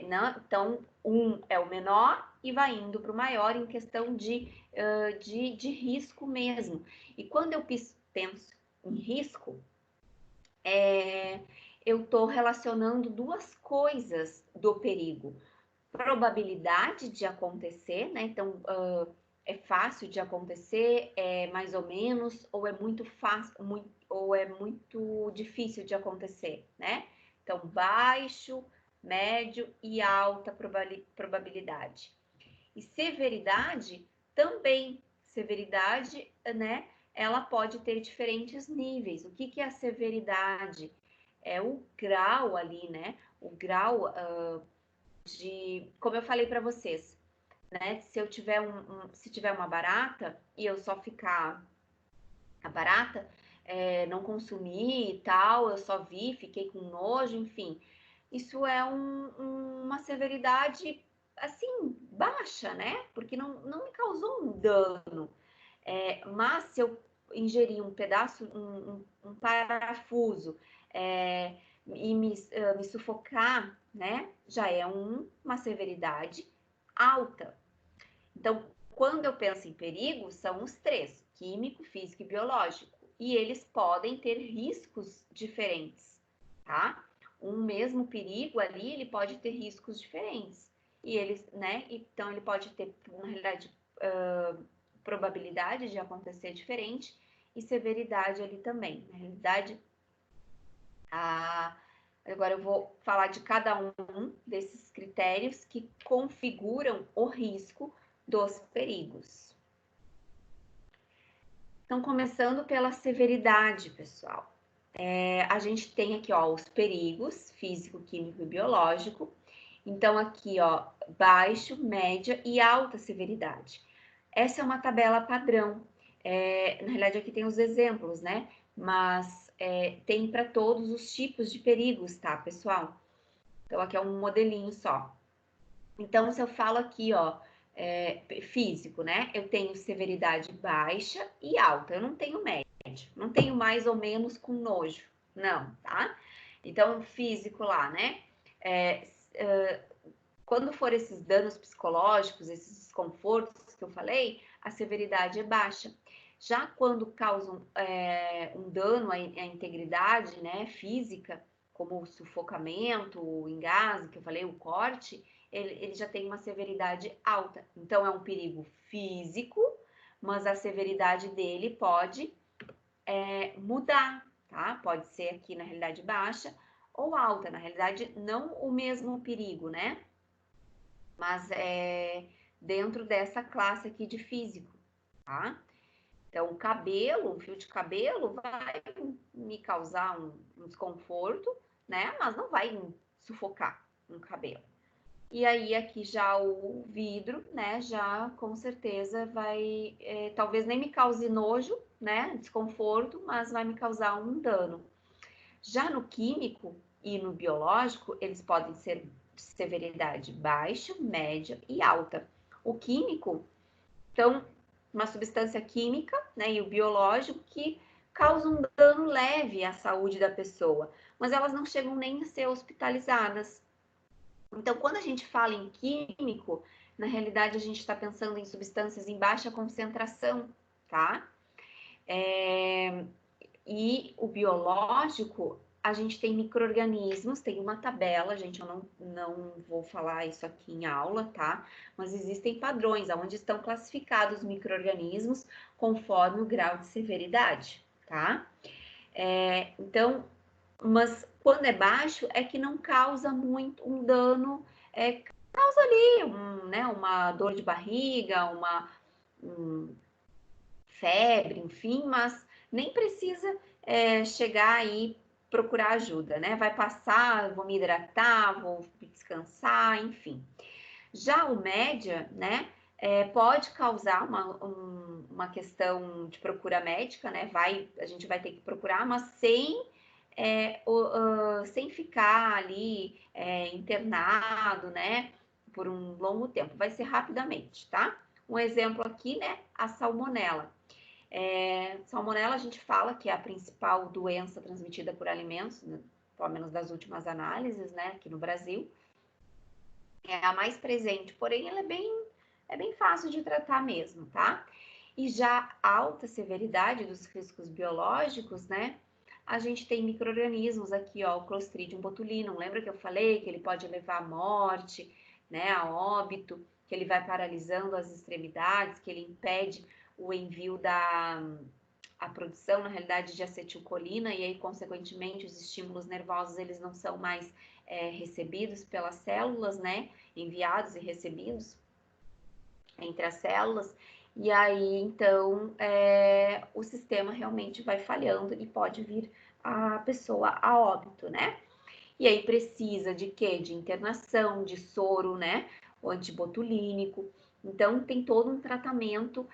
Então, 1 é o menor e vai indo para o maior em questão de risco mesmo. E quando eu penso em risco, eu estou relacionando 2 coisas do perigo. Probabilidade de acontecer, né? Então, é fácil de acontecer, é mais ou menos, ou é muito fácil, ou é muito difícil de acontecer, né? Então, baixo, médio e alta probabilidade. E severidade também. Severidade, né? Ela pode ter diferentes níveis. O que é a severidade? É o grau ali, né? O grau como eu falei para vocês, né? Se eu tiver se tiver uma barata e eu só ficar a barata, não consumir e tal, eu só vi, fiquei com nojo, enfim, isso é uma severidade assim baixa, né? Porque não me causou um dano. Mas se eu ingerir um pedaço, um parafuso, e me sufocar, né? Já é uma severidade alta. Então, quando eu penso em perigo, são os 3: químico, físico e biológico. E eles podem ter riscos diferentes, tá? Um mesmo perigo ali, ele pode ter riscos diferentes. E eles, né? Então, ele pode ter, na realidade, probabilidade de acontecer diferente e severidade ali também. Na realidade, agora eu vou falar de cada um desses critérios que configuram o risco dos perigos. Então, começando pela severidade, pessoal. A gente tem aqui, ó, os perigos físico, químico e biológico. Então, aqui, ó, baixo, média e alta severidade. Essa é uma tabela padrão. Na realidade, aqui tem os exemplos, né? Mas tem para todos os tipos de perigos, tá, pessoal? Então, aqui é um modelinho só. Então, se eu falo aqui, ó, físico, né? Eu tenho severidade baixa e alta, eu não tenho médio, não tenho mais ou menos com nojo, não, tá? Então, físico lá, né? Quando for esses danos psicológicos, esses desconfortos que eu falei, a severidade é baixa. Já quando causam um dano à integridade, né, física, como o sufocamento, o engasgo, que eu falei, o corte, ele já tem uma severidade alta. Então, é um perigo físico, mas a severidade dele pode mudar, tá? Pode ser aqui na realidade baixa ou alta, na realidade não o mesmo perigo, né? Mas dentro dessa classe aqui de físico, tá? Então, o cabelo, um fio de cabelo vai me causar um desconforto, né? Mas não vai sufocar um cabelo. E aí, aqui já o vidro, né? Já com certeza vai, talvez nem me cause nojo, né? Desconforto, mas vai me causar um dano. Já no químico e no biológico, eles podem ser de severidade baixa, média e alta. O químico, então, uma substância química, né, e o biológico que causam um dano leve à saúde da pessoa, mas elas não chegam nem a ser hospitalizadas. Então, quando a gente fala em químico, na realidade a gente está pensando em substâncias em baixa concentração, tá? E o biológico, a gente tem micro-organismos, tem uma tabela, gente, eu não vou falar isso aqui em aula, tá? Mas existem padrões, onde estão classificados micro-organismos conforme o grau de severidade, tá? Então, mas quando é baixo, é que não causa muito um dano, causa ali uma dor de barriga, uma febre, enfim, mas nem precisa chegar aí procurar ajuda, né? Vai passar, vou me hidratar, vou descansar, enfim. Já o média, né, pode causar uma questão de procura médica, né? A gente vai ter que procurar, mas sem ficar ali internado, né, por um longo tempo. Vai ser rapidamente, tá? Um exemplo aqui, né, a salmonela. Salmonela, a gente fala que é a principal doença transmitida por alimentos, né, pelo menos das últimas análises, né, aqui no Brasil. É a mais presente, porém ela é bem fácil de tratar mesmo, tá? E já a alta severidade dos riscos biológicos, né, a gente tem micro-organismos aqui, ó, o Clostridium botulinum, lembra que eu falei que ele pode levar à morte, né, a óbito, que ele vai paralisando as extremidades, que ele impede o envio a produção, na realidade, de acetilcolina, e aí, consequentemente, os estímulos nervosos, eles não são mais recebidos pelas células, né, enviados e recebidos entre as células, e aí, então, o sistema realmente vai falhando e pode vir a pessoa a óbito, né? E aí precisa de quê? De internação, de soro, né? O antibotulínico. Então, tem todo um tratamento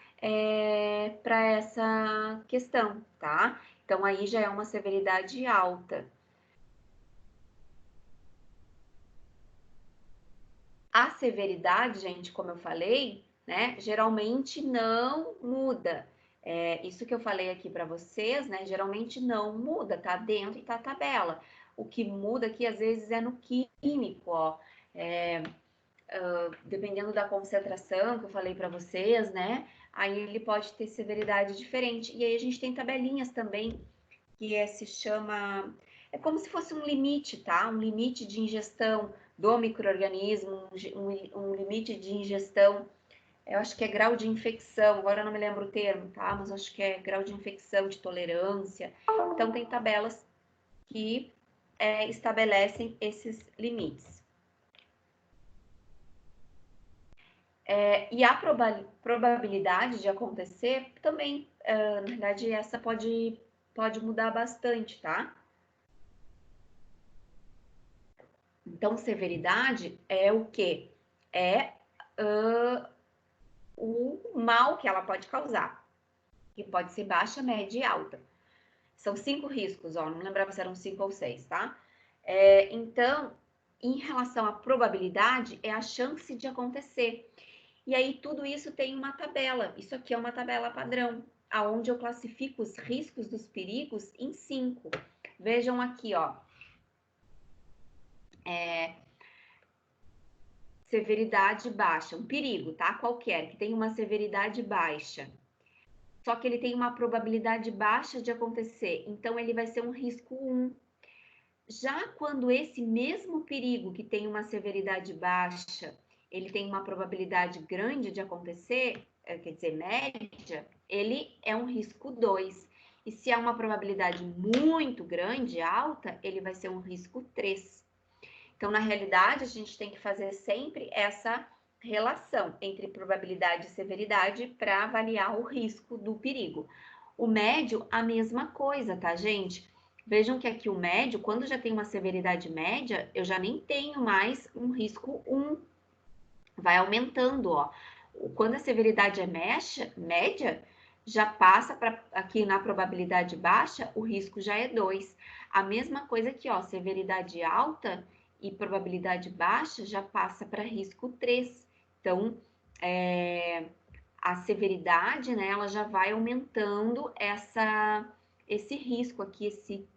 para essa questão, tá? Então, aí já é uma severidade alta. A severidade, gente, como eu falei, né? Geralmente não muda. Isso que eu falei aqui para vocês, né? Geralmente não muda, tá dentro da tabela. O que muda aqui, às vezes, é no químico, ó. Dependendo da concentração que eu falei para vocês, né? Aí ele pode ter severidade diferente. E aí a gente tem tabelinhas também, que se chama... É como se fosse um limite, tá? Um limite de ingestão do micro-organismo, um limite de ingestão, eu acho que é grau de infecção, agora eu não me lembro o termo, tá? Mas acho que é grau de infecção, de tolerância. Então, tem tabelas que estabelecem esses limites. E a probabilidade de acontecer também, na verdade, essa pode mudar bastante, tá? Então, severidade é o quê? O mal que ela pode causar, que pode ser baixa, média e alta. São 5 riscos, ó, não lembrava se eram 5 ou 6, tá? Então, em relação à probabilidade, é a chance de acontecer. E aí tudo isso tem uma tabela. Isso aqui é uma tabela padrão, aonde eu classifico os riscos dos perigos em 5. Vejam aqui, ó. Severidade baixa, um perigo, tá? Qualquer, que tem uma severidade baixa. Só que ele tem uma probabilidade baixa de acontecer, então ele vai ser um risco 1. Já quando esse mesmo perigo que tem uma severidade baixa, ele tem uma probabilidade grande de acontecer, quer dizer, média, ele é um risco 2. E se é uma probabilidade muito grande, alta, ele vai ser um risco 3. Então, na realidade, a gente tem que fazer sempre essa relação entre probabilidade e severidade para avaliar o risco do perigo. O médio, a mesma coisa, tá, gente? Vejam que aqui o médio, quando já tem uma severidade média, eu já nem tenho mais um risco 1. Vai aumentando, ó. Quando a severidade é média, já passa para aqui na probabilidade baixa, o risco já é 2. A mesma coisa aqui, ó, severidade alta e probabilidade baixa já passa para risco 3. Então, a severidade, né, ela já vai aumentando esse risco aqui, esse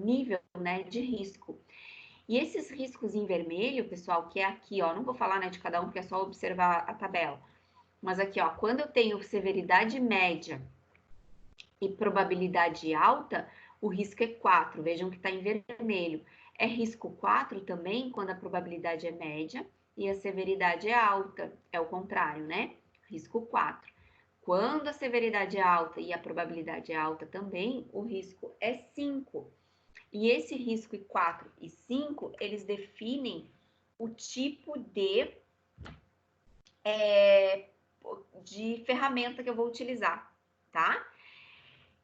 nível, né, de risco. E esses riscos em vermelho, pessoal, que é aqui, ó, não vou falar, né, de cada um, porque é só observar a tabela. Mas aqui, ó, quando eu tenho severidade média e probabilidade alta, o risco é 4. Vejam que está em vermelho. É risco 4 também quando a probabilidade é média e a severidade é alta. É o contrário, né? Risco 4. Quando a severidade é alta e a probabilidade é alta também, o risco é 5. E esse risco 4 e 5, eles definem o tipo de ferramenta que eu vou utilizar, tá?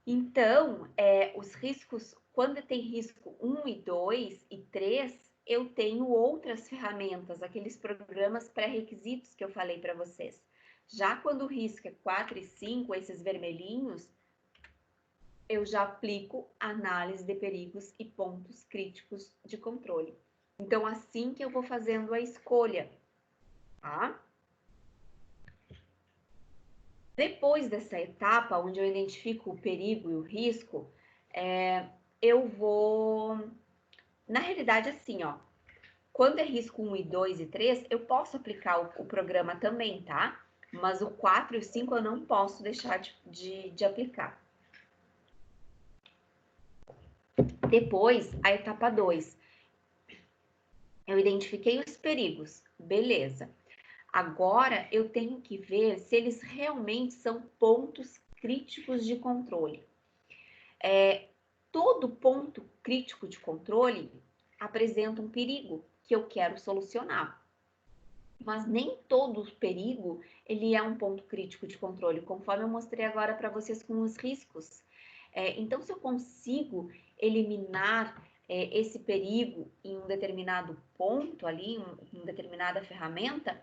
Então, os riscos, quando tem risco 1 e 2 e 3, eu tenho outras ferramentas, aqueles programas pré-requisitos que eu falei para vocês. Já quando o risco é 4 e 5, esses vermelhinhos, eu já aplico análise de perigos e pontos críticos de controle. Então, assim que eu vou fazendo a escolha, tá? Depois dessa etapa, onde eu identifico o perigo e o risco, eu vou... Na realidade, assim, ó, quando é risco 1 e 2 e 3, eu posso aplicar o programa também, tá? Mas o 4 e o 5 eu não posso deixar de aplicar. Depois, a etapa 2. Eu identifiquei os perigos, beleza. Agora, eu tenho que ver se eles realmente são pontos críticos de controle. Todo ponto crítico de controle apresenta um perigo que eu quero solucionar. Mas nem todo perigo ele é um ponto crítico de controle, conforme eu mostrei agora para vocês com os riscos. Então, se eu consigo eliminar esse perigo em um determinado ponto ali, em determinada ferramenta,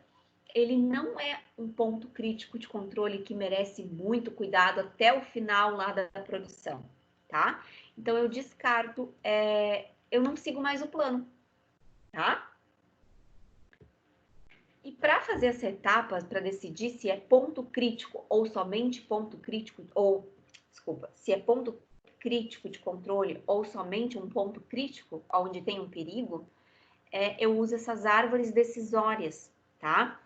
ele não é um ponto crítico de controle que merece muito cuidado até o final lá da produção, tá? Então, eu descarto, eu não sigo mais o plano, tá? E para fazer essa etapa, para decidir se é ponto crítico ou somente ponto crítico, se é ponto crítico de controle ou somente um ponto crítico, onde tem um perigo, eu uso essas árvores decisórias, tá?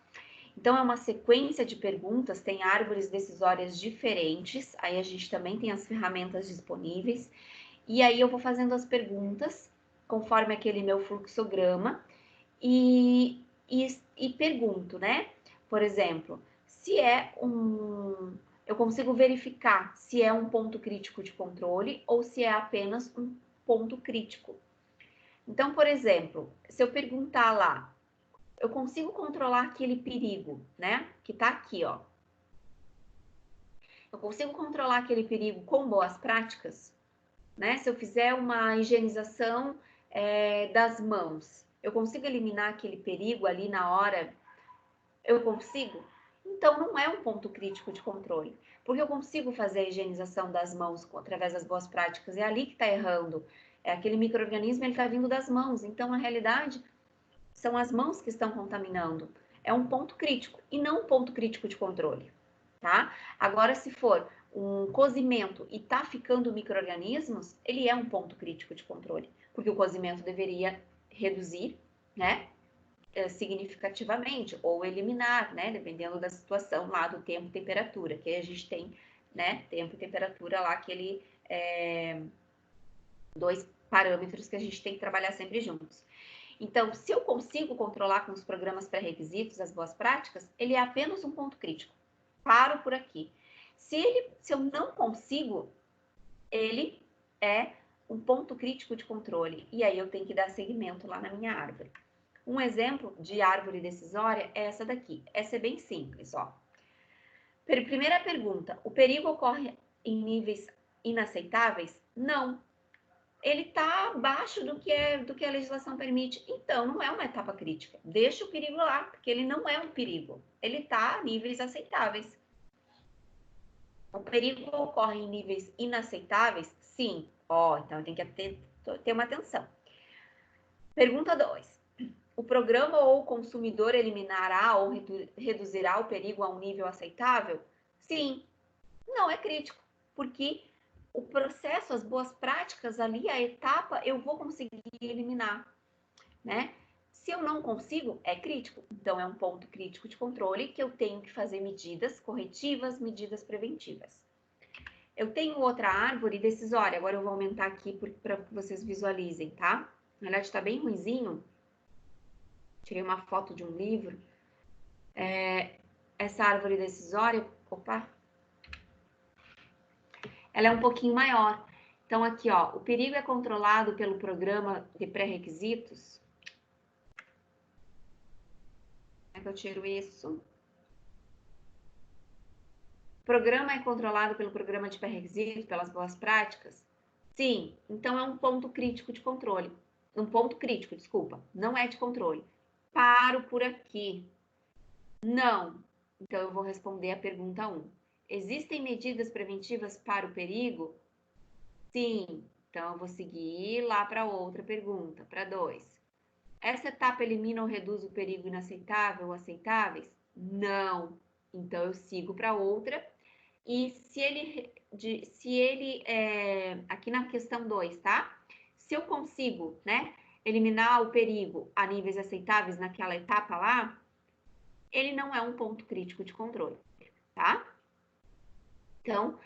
Então, é uma sequência de perguntas, tem árvores decisórias diferentes, aí a gente também tem as ferramentas disponíveis, e aí eu vou fazendo as perguntas, conforme aquele meu fluxograma, e pergunto, né? Por exemplo, se eu consigo verificar se é um ponto crítico de controle ou se é apenas um ponto crítico. Então, por exemplo, se eu perguntar lá, eu consigo controlar aquele perigo, né? Que tá aqui, ó. Eu consigo controlar aquele perigo com boas práticas, né? Se eu fizer uma higienização das mãos, eu consigo eliminar aquele perigo ali na hora? Eu consigo? Então, não é um ponto crítico de controle, porque eu consigo fazer a higienização das mãos através das boas práticas, é ali que está errando. Aquele micro-organismo, ele está vindo das mãos, então, na realidade, são as mãos que estão contaminando. é um ponto crítico e não um ponto crítico de controle, tá? Agora, se for um cozimento e tá ficando micro-organismos, ele é um ponto crítico de controle, porque o cozimento deveria reduzir, né, significativamente, ou eliminar, né, dependendo da situação lá do tempo e temperatura, que aí a gente tem, né, tempo e temperatura lá, aquele dois parâmetros que a gente tem que trabalhar sempre juntos. Então, se eu consigo controlar com os programas pré-requisitos as boas práticas, ele é apenas um ponto crítico. Paro por aqui. Se eu não consigo, ele é um ponto crítico de controle. E aí eu tenho que dar seguimento lá na minha árvore. Um exemplo de árvore decisória é essa daqui. Essa é bem simples, ó. Primeira pergunta: o perigo ocorre em níveis inaceitáveis? Não. Ele está abaixo do que a legislação permite. Então, não é uma etapa crítica. Deixa o perigo lá, porque ele não é um perigo. Ele está a níveis aceitáveis. O perigo ocorre em níveis inaceitáveis? Sim. Então tem que ter uma atenção. Pergunta 2. O programa ou o consumidor eliminará ou reduzirá o perigo a um nível aceitável? Sim. Não é crítico, porque o processo, as boas práticas ali, a etapa, eu vou conseguir eliminar, né? Se eu não consigo, é crítico. Então, é um ponto crítico de controle que eu tenho que fazer medidas corretivas, medidas preventivas. Eu tenho outra árvore decisória. Agora eu vou aumentar aqui para que vocês visualizem, tá? Na verdade, está bem ruinzinho. Tirei uma foto de um livro. Essa árvore decisória, opa, ela é um pouquinho maior. Então, aqui, ó, o perigo é controlado pelo programa de pré-requisitos. Como é que eu tiro isso? O programa é controlado pelo programa de pré-requisitos, pelas boas práticas? Sim, então é um ponto crítico de controle. Um ponto crítico, desculpa, não é de controle. Paro por aqui. Não. Então, eu vou responder a pergunta 1. Existem medidas preventivas para o perigo? Sim. Então, eu vou seguir lá para outra pergunta, para 2. Essa etapa elimina ou reduz o perigo inaceitável ou aceitáveis? Não. Então, eu sigo para outra. E se ele aqui na questão 2, tá? Se eu consigo, né, eliminar o perigo a níveis aceitáveis naquela etapa lá, ele não é um ponto crítico de controle, tá? Então,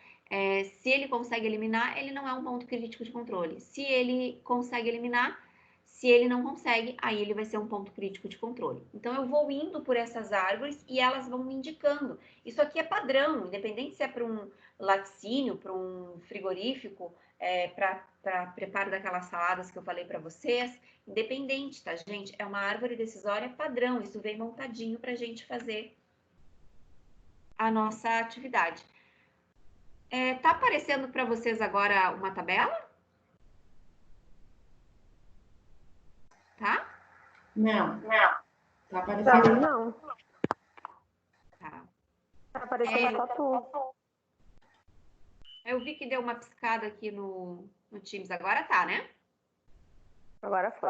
se ele consegue eliminar, ele não é um ponto crítico de controle. Se ele consegue eliminar, se ele não consegue, aí ele vai ser um ponto crítico de controle. Então, eu vou indo por essas árvores e elas vão me indicando. Isso aqui é padrão, independente se é para um laticínio, para um frigorífico, para preparo daquelas saladas que eu falei para vocês, independente, tá, gente? É uma árvore decisória padrão, isso vem montadinho para a gente fazer a nossa atividade. Tá aparecendo para vocês agora uma tabela? Tá? Não. Tá Pra aparecendo. mim, não. Tá. Tá aparecendo só tu. Eu vi que deu uma piscada aqui no Teams. Agora tá, né? Agora foi.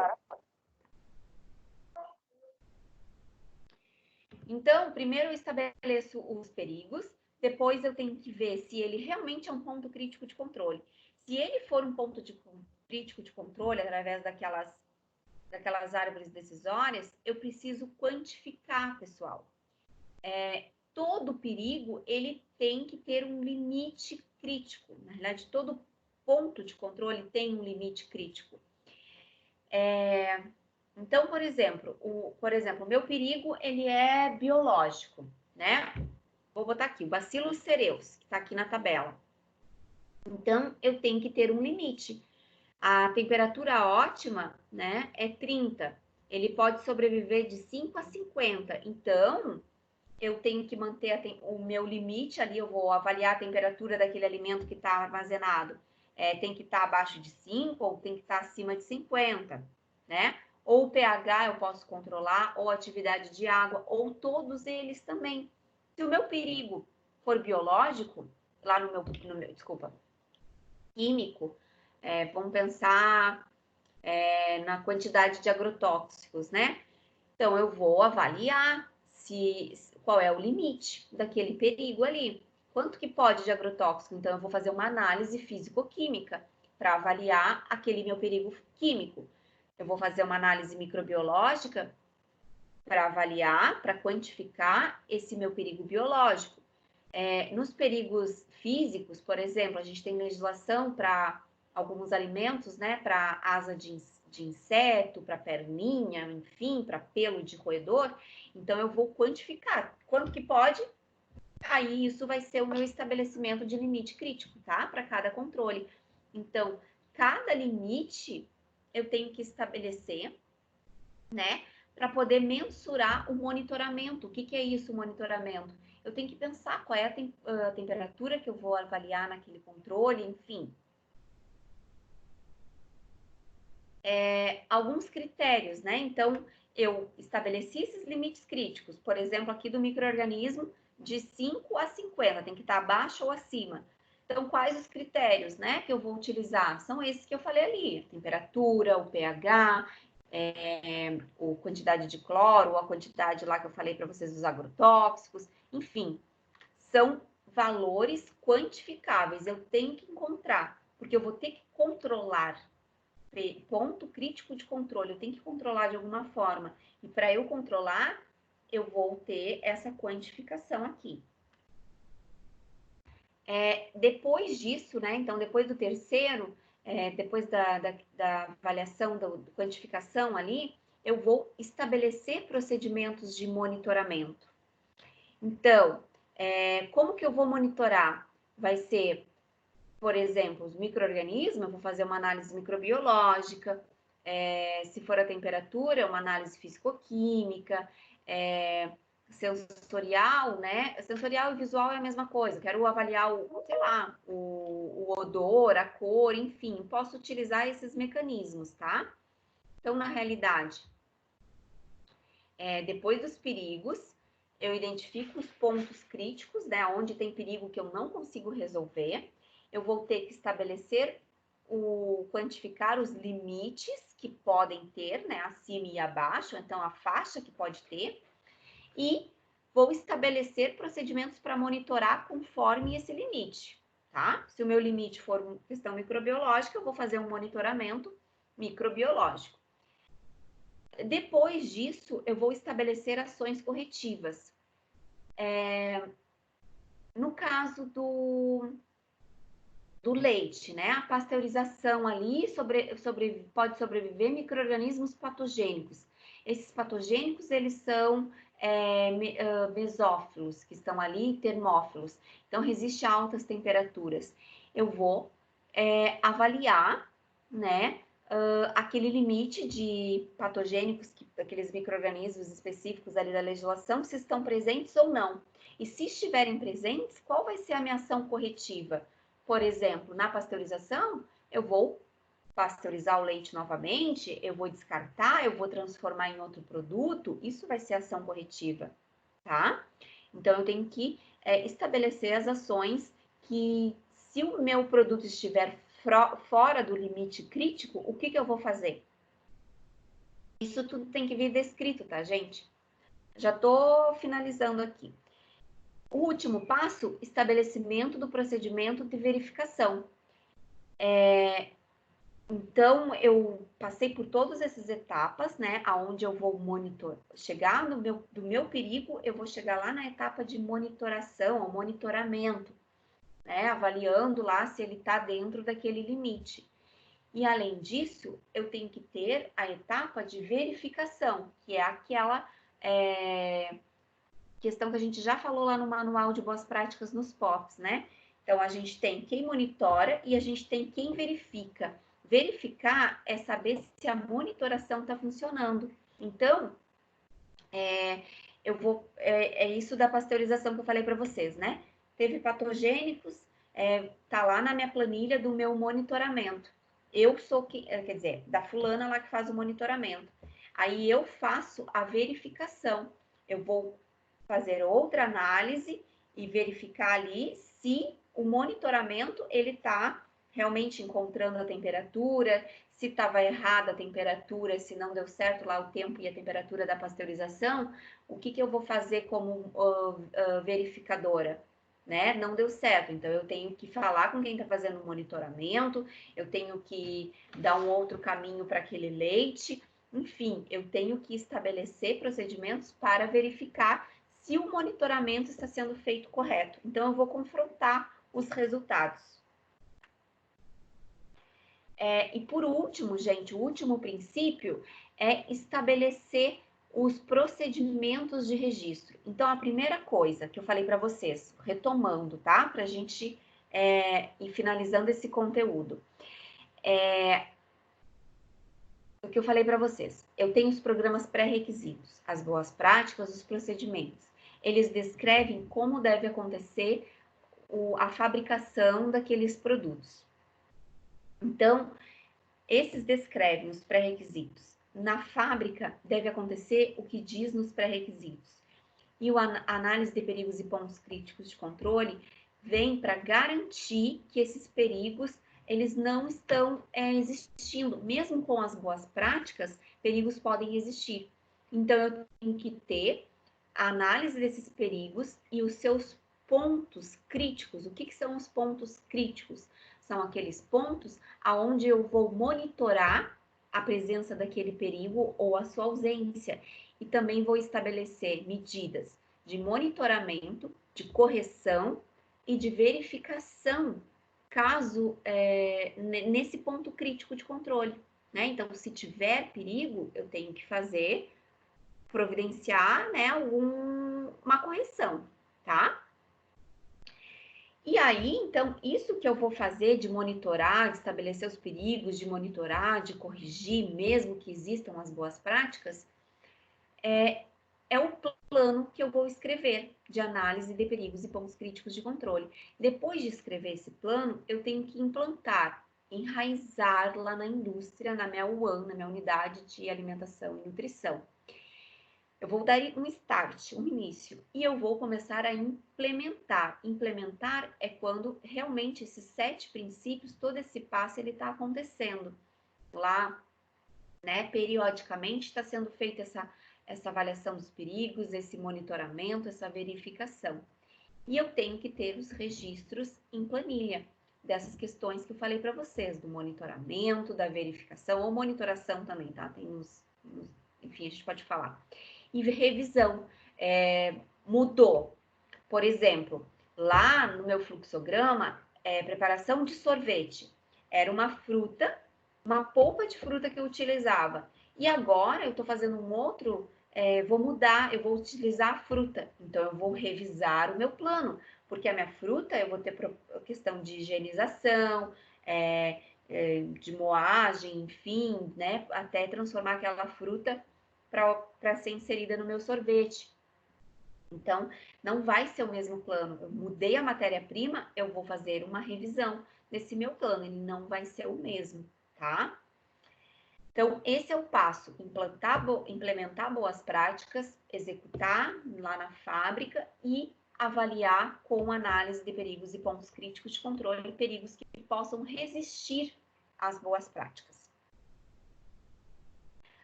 Então, primeiro eu estabeleço os perigos, depois eu tenho que ver se ele realmente é um ponto crítico de controle. Se ele for um ponto crítico de controle, através daquelas árvores decisórias, eu preciso quantificar, pessoal. Todo perigo, ele tem que ter um limite crítico. Na realidade, todo ponto de controle tem um limite crítico. Então, por exemplo, o meu perigo, ele é biológico, né? Vou botar aqui, o Bacillus cereus, que está aqui na tabela. Então, eu tenho que ter um limite. A temperatura ótima, né, é 30. Ele pode sobreviver de 5 a 50. Então, eu tenho que manter o meu limite ali, eu vou avaliar a temperatura daquele alimento que está armazenado. Tem que estar abaixo de 5 ou tem que estar acima de 50, né? Ou o pH eu posso controlar, ou a atividade de água, ou todos eles também. Se o meu perigo for biológico, lá no meu desculpa, químico, vamos pensar na quantidade de agrotóxicos, né? Então, eu vou avaliar qual é o limite daquele perigo ali. Quanto que pode de agrotóxico? Então, eu vou fazer uma análise físico-química para avaliar aquele meu perigo químico. Eu vou fazer uma análise microbiológica para avaliar, para quantificar esse meu perigo biológico. Nos perigos físicos, por exemplo, a gente tem legislação para alguns alimentos, né, para asa de inseto, para perninha, enfim, para pelo de roedor. Então, eu vou quantificar quanto que pode. Aí, isso vai ser o meu estabelecimento de limite crítico, tá? Para cada controle. Então, cada limite eu tenho que estabelecer, né? Para poder mensurar o monitoramento. O que, que é isso, o monitoramento? Eu tenho que pensar qual é a temperatura que eu vou avaliar naquele controle, enfim. Alguns critérios, né? Então, eu estabeleci esses limites críticos, por exemplo, aqui do micro-organismo, de 5 a 50, tem que estar abaixo ou acima. Então, quais os critérios, né, que eu vou utilizar? São esses que eu falei ali, a temperatura, o pH, a quantidade de cloro, a quantidade lá que eu falei para vocês dos agrotóxicos, enfim, são valores quantificáveis, eu tenho que encontrar, porque eu vou ter que controlar, ponto crítico de controle, eu tenho que controlar de alguma forma, e para eu controlar, eu vou ter essa quantificação aqui. Depois disso, né, então depois do terceiro, depois da avaliação, da quantificação ali, eu vou estabelecer procedimentos de monitoramento. Então, como que eu vou monitorar? Vai ser, por exemplo, os micro-organismos, eu vou fazer uma análise microbiológica, se for a temperatura, uma análise físico-química, sensorial, né? Sensorial e visual é a mesma coisa. Quero avaliar sei lá, o odor, a cor, enfim, posso utilizar esses mecanismos, tá? Então, na realidade, depois dos perigos, eu identifico os pontos críticos, né? Onde tem perigo que eu não consigo resolver. Eu vou ter que estabelecer quantificar os limites que podem ter, né? Acima e abaixo, então a faixa que pode ter. E vou estabelecer procedimentos para monitorar conforme esse limite, tá? Se o meu limite for questão microbiológica, eu vou fazer um monitoramento microbiológico. Depois disso, eu vou estabelecer ações corretivas. No caso do leite, né? A pasteurização ali pode sobreviver micro-organismos patogênicos. Esses patogênicos, eles são mesófilos, que estão ali, termófilos. Então, resiste a altas temperaturas. Eu vou avaliar, né, aquele limite de patogênicos, aqueles micro-organismos específicos ali da legislação, se estão presentes ou não. E se estiverem presentes, qual vai ser a minha ação corretiva? Por exemplo, na pasteurização, eu vou pasteurizar o leite novamente, eu vou descartar, eu vou transformar em outro produto, isso vai ser ação corretiva, tá? Então, eu tenho que estabelecer as ações que, se o meu produto estiver fora do limite crítico, o que eu vou fazer? Isso tudo tem que vir descrito, tá, gente? Já tô finalizando aqui. O último passo, estabelecimento do procedimento de verificação. Então, eu passei por todas essas etapas, né, aonde eu vou chegar do meu perigo, eu vou chegar lá na etapa de monitoração, ou monitoramento, né, avaliando lá se ele está dentro daquele limite. E, além disso, eu tenho que ter a etapa de verificação, que é aquela questão que a gente já falou lá no manual de boas práticas nos POPs, né? Então, a gente tem quem monitora e a gente tem quem verifica. Verificar é saber se a monitoração está funcionando. Então, é isso da pasteurização que eu falei para vocês, né? Teve patogênicos, tá lá na minha planilha do meu monitoramento. Eu sou quer dizer, da fulana lá que faz o monitoramento. Aí eu faço a verificação. Eu vou fazer outra análise e verificar ali se o monitoramento ele está realmente encontrando a temperatura, se estava errada a temperatura, se não deu certo lá o tempo e a temperatura da pasteurização, o que eu vou fazer como verificadora? Né? Não deu certo, então eu tenho que falar com quem está fazendo o monitoramento, eu tenho que dar um outro caminho para aquele leite, enfim, eu tenho que estabelecer procedimentos para verificar se o monitoramento está sendo feito correto. Então, eu vou confrontar os resultados. E por último, gente, o último princípio é estabelecer os procedimentos de registro. Então, a primeira coisa que eu falei para vocês, retomando, tá? Para a gente ir finalizando esse conteúdo. O que eu falei para vocês, eu tenho os programas pré-requisitos, as boas práticas, os procedimentos. Eles descrevem como deve acontecer a fabricação daqueles produtos. Então, esses descrevem os pré-requisitos. Na fábrica, deve acontecer o que diz nos pré-requisitos. E a análise de perigos e pontos críticos de controle vem para garantir que esses perigos eles não estão existindo. Mesmo com as boas práticas, perigos podem existir. Então, eu tenho que ter a análise desses perigos e os seus pontos críticos. O que são os pontos críticos? São aqueles pontos aonde eu vou monitorar a presença daquele perigo ou a sua ausência. E também vou estabelecer medidas de monitoramento, de correção e de verificação, caso nesse ponto crítico de controle. Né? Então, se tiver perigo, eu tenho que providenciar, né, uma correção, tá? E aí, então, isso que eu vou fazer de monitorar, de estabelecer os perigos, de monitorar, de corrigir, mesmo que existam as boas práticas, é o plano que eu vou escrever de análise de perigos e pontos críticos de controle. Depois de escrever esse plano, eu tenho que implantar, enraizar lá na indústria, na minha UAN, na minha unidade de alimentação e nutrição. Eu vou dar um start, um início, e eu vou começar a implementar. Implementar é quando realmente esses 7 princípios, todo esse passo, ele está acontecendo. Lá, né, periodicamente está sendo feita essa avaliação dos perigos, esse monitoramento, essa verificação. E eu tenho que ter os registros em planilha dessas questões que eu falei para vocês, do monitoramento, da verificação, ou monitoração também, tá? Tem enfim, a gente pode falar. E revisão, mudou. Por exemplo, lá no meu fluxograma, preparação de sorvete. Era uma fruta, uma polpa de fruta que eu utilizava. E agora eu estou fazendo um outro, vou mudar, eu vou utilizar a fruta. Então, eu vou revisar o meu plano, porque a minha fruta, eu vou ter questão de higienização, de moagem, enfim, né? Até transformar aquela fruta para ser inserida no meu sorvete. Então, não vai ser o mesmo plano. Eu mudei a matéria-prima, eu vou fazer uma revisão desse meu plano, ele não vai ser o mesmo, tá? Então, esse é o passo: implementar boas práticas, executar lá na fábrica e avaliar com análise de perigos e pontos críticos de controle, perigos que possam resistir às boas práticas.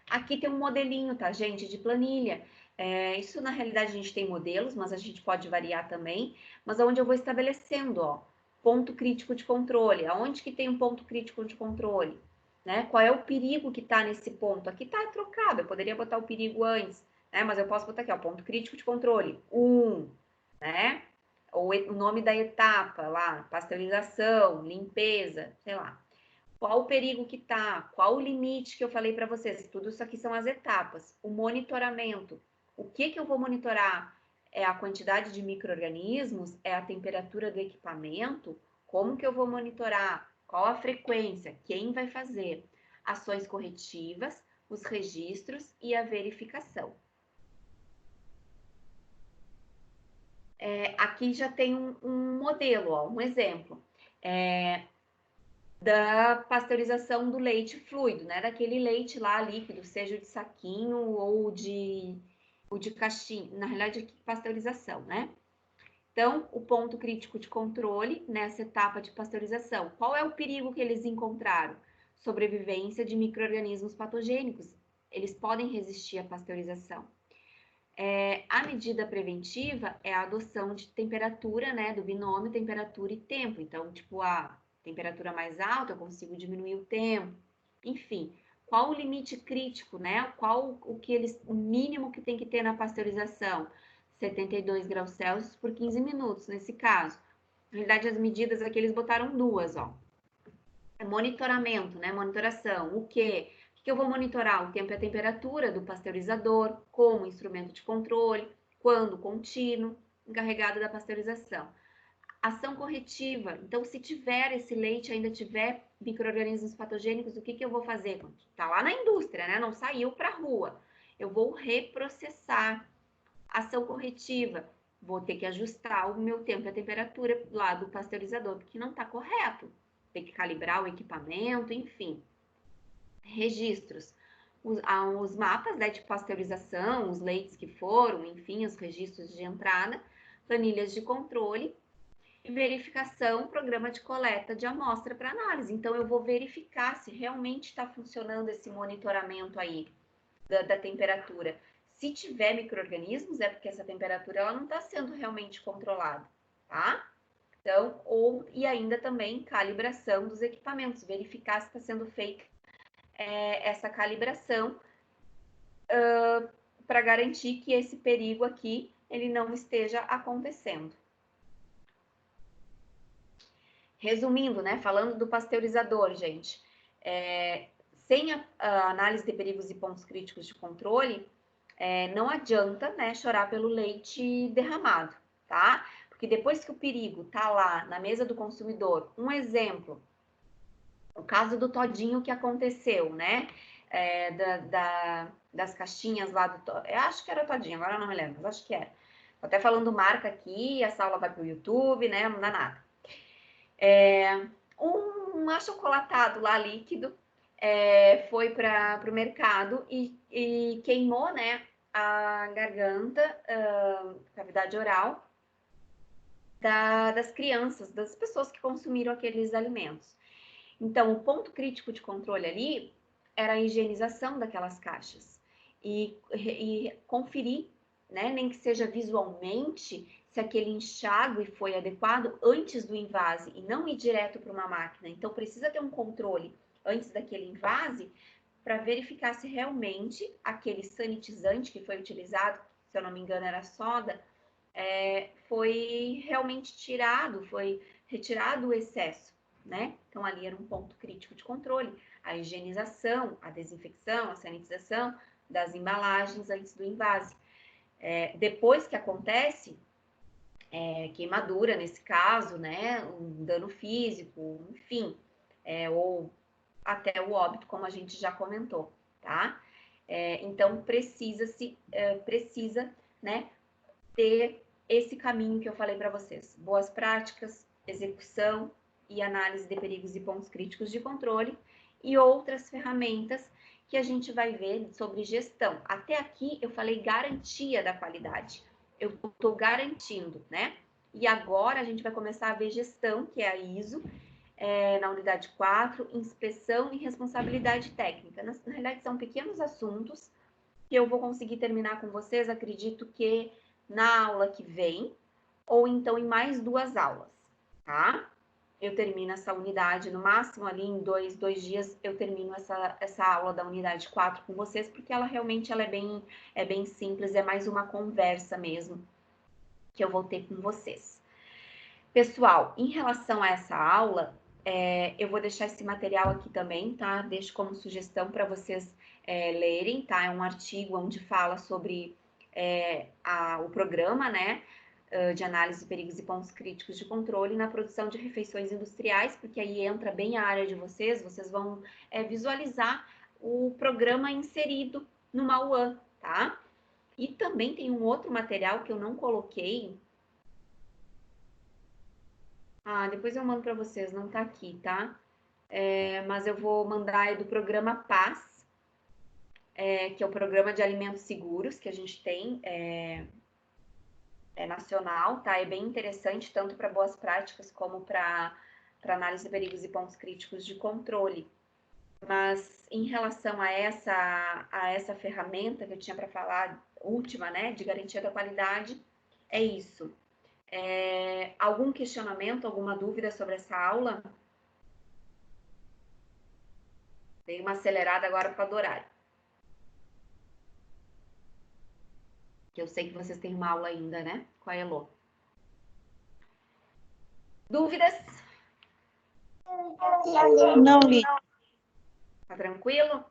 Aqui tem um modelinho, tá, gente, de planilha. Isso, na realidade, a gente tem modelos, mas a gente pode variar também. Mas onde eu vou estabelecendo, ó, ponto crítico de controle. Aonde que tem um ponto crítico de controle? Né? Qual é o perigo que está nesse ponto? Aqui está trocado, eu poderia botar o perigo antes, né? Mas eu posso botar aqui, ó, ponto crítico de controle, 1, né? Ou o nome da etapa lá, pasteurização, limpeza, sei lá. Qual o perigo que está, qual o limite que eu falei para vocês, tudo isso aqui são as etapas. O monitoramento, o que eu vou monitorar? É a quantidade de micro-organismos, é a temperatura do equipamento, como que eu vou monitorar? Qual a frequência? Quem vai fazer? Ações corretivas, os registros e a verificação. Aqui já tem um modelo, ó, um exemplo. Da pasteurização do leite fluido, né? Daquele leite lá líquido, seja de saquinho ou de caixinha, na realidade, pasteurização, né? Então, o ponto crítico de controle nessa etapa de pasteurização. Qual é o perigo que eles encontraram? Sobrevivência de micro-organismos patogênicos. Eles podem resistir à pasteurização. A medida preventiva é a adoção de temperatura, né, do binômio temperatura e tempo. Então, tipo, a temperatura mais alta, eu consigo diminuir o tempo. Enfim, qual o limite crítico, né? Qual o mínimo que tem que ter na pasteurização? 72 graus Celsius por 15 minutos, nesse caso. Na realidade, as medidas aqui eles botaram duas, ó. Monitoramento, né? Monitoração. O quê? O que eu vou monitorar? O tempo e a temperatura do pasteurizador, como instrumento de controle, quando contínuo, encarregado da pasteurização. Ação corretiva. Então, se tiver esse leite, ainda tiver micro-organismos patogênicos, o que eu vou fazer? Está lá na indústria, né? Não saiu para a rua. Eu vou reprocessar. Ação corretiva. Vou ter que ajustar o meu tempo e a temperatura lá do pasteurizador, porque não está correto. Tem que calibrar o equipamento, enfim. Registros. Os mapas, né, de pasteurização, os leites que foram, enfim, os registros de entrada, planilhas de controle, verificação, programa de coleta de amostra para análise. Então, eu vou verificar se realmente está funcionando esse monitoramento aí da temperatura. Se tiver micro-organismos, é porque essa temperatura ela não está sendo realmente controlada, tá? Então, e ainda também calibração dos equipamentos, verificar se está sendo feita essa calibração para garantir que esse perigo aqui ele não esteja acontecendo. Resumindo, né, falando do pasteurizador, gente, sem a análise de perigos e pontos críticos de controle, não adianta, né, chorar pelo leite derramado, tá? Porque depois que o perigo tá lá na mesa do consumidor, um exemplo, o caso do todinho que aconteceu, né, das caixinhas lá do, eu acho que era todinho, agora eu não me lembro, mas acho que era. Tô até falando marca aqui, essa aula vai pro YouTube, né, não dá nada. Um achocolatado lá líquido foi para o mercado e queimou, né, a garganta, cavidade oral das crianças, das pessoas que consumiram aqueles alimentos. Então, o ponto crítico de controle ali era a higienização daquelas caixas e conferir, né, nem que seja visualmente, se aquele enxágue foi adequado antes do invase e não ir direto para uma máquina. Então, precisa ter um controle antes daquele invase para verificar se realmente aquele sanitizante que foi utilizado, se eu não me engano era soda, foi realmente tirado, foi retirado o excesso, né? Então, ali era um ponto crítico de controle, a higienização, a desinfecção, a sanitização das embalagens antes do invase. Depois que acontece, queimadura nesse caso, né? Um dano físico, enfim, ou até o óbito, como a gente já comentou, tá? Então, precisa, né, ter esse caminho que eu falei para vocês. Boas práticas, execução e análise de perigos e pontos críticos de controle e outras ferramentas que a gente vai ver sobre gestão. Até aqui eu falei garantia da qualidade. Eu estou garantindo, né? E agora a gente vai começar a ver gestão, que é a ISO, na unidade 4, inspeção e responsabilidade técnica. Na realidade, são pequenos assuntos que eu vou conseguir terminar com vocês, acredito que na aula que vem, ou então em mais 2 aulas, tá? Eu termino essa unidade, no máximo ali em dois dias, eu termino essa aula da unidade 4 com vocês, porque ela realmente é bem simples, é mais uma conversa mesmo que eu vou ter com vocês. Pessoal, em relação a essa aula, eu vou deixar esse material aqui também, tá? Deixo como sugestão para vocês lerem, tá? É um artigo onde fala sobre o programa, né? De análise de perigos e pontos críticos de controle na produção de refeições industriais, porque aí entra bem a área de vocês vão visualizar o programa inserido no Mauan, tá? E também tem um outro material que eu não coloquei. Depois eu mando para vocês, não tá aqui, tá? Mas eu vou mandar do programa PAS, que é o Programa de Alimentos Seguros, que a gente tem nacional, tá? É bem interessante, tanto para boas práticas como para análise de perigos e pontos críticos de controle. Mas em relação a essa ferramenta que eu tinha para falar, última, né, de garantia da qualidade, é isso. Algum questionamento, alguma dúvida sobre essa aula? Dei uma acelerada agora por causa do horário. Que eu sei que vocês têm uma aula ainda, né? Com a Elô. Dúvidas? Não li. Tá tranquilo?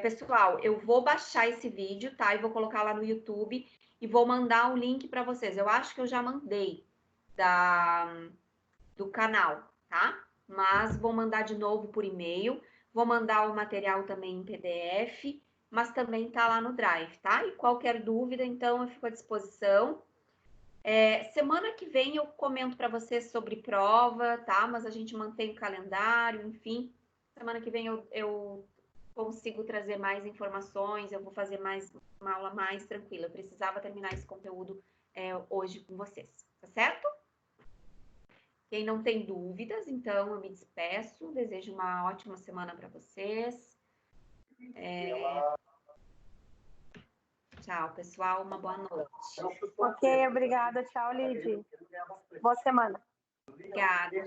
Pessoal, eu vou baixar esse vídeo, tá? E vou colocar lá no YouTube e vou mandar o link para vocês. Eu acho que eu já mandei do canal, tá? Mas vou mandar de novo por e-mail. Vou mandar o material também em PDF, mas também tá lá no Drive, tá? E qualquer dúvida, então, eu fico à disposição. Semana que vem eu comento para vocês sobre prova, tá? Mas a gente mantém o calendário, enfim. Semana que vem eu consigo trazer mais informações, eu vou fazer uma aula mais tranquila. Eu precisava terminar esse conteúdo hoje com vocês, tá certo? Quem não tem dúvidas, então eu me despeço. Desejo uma ótima semana para vocês. Tchau, pessoal. Uma boa noite. Ok, obrigada. Tchau, Lidy. Boa semana. Obrigada.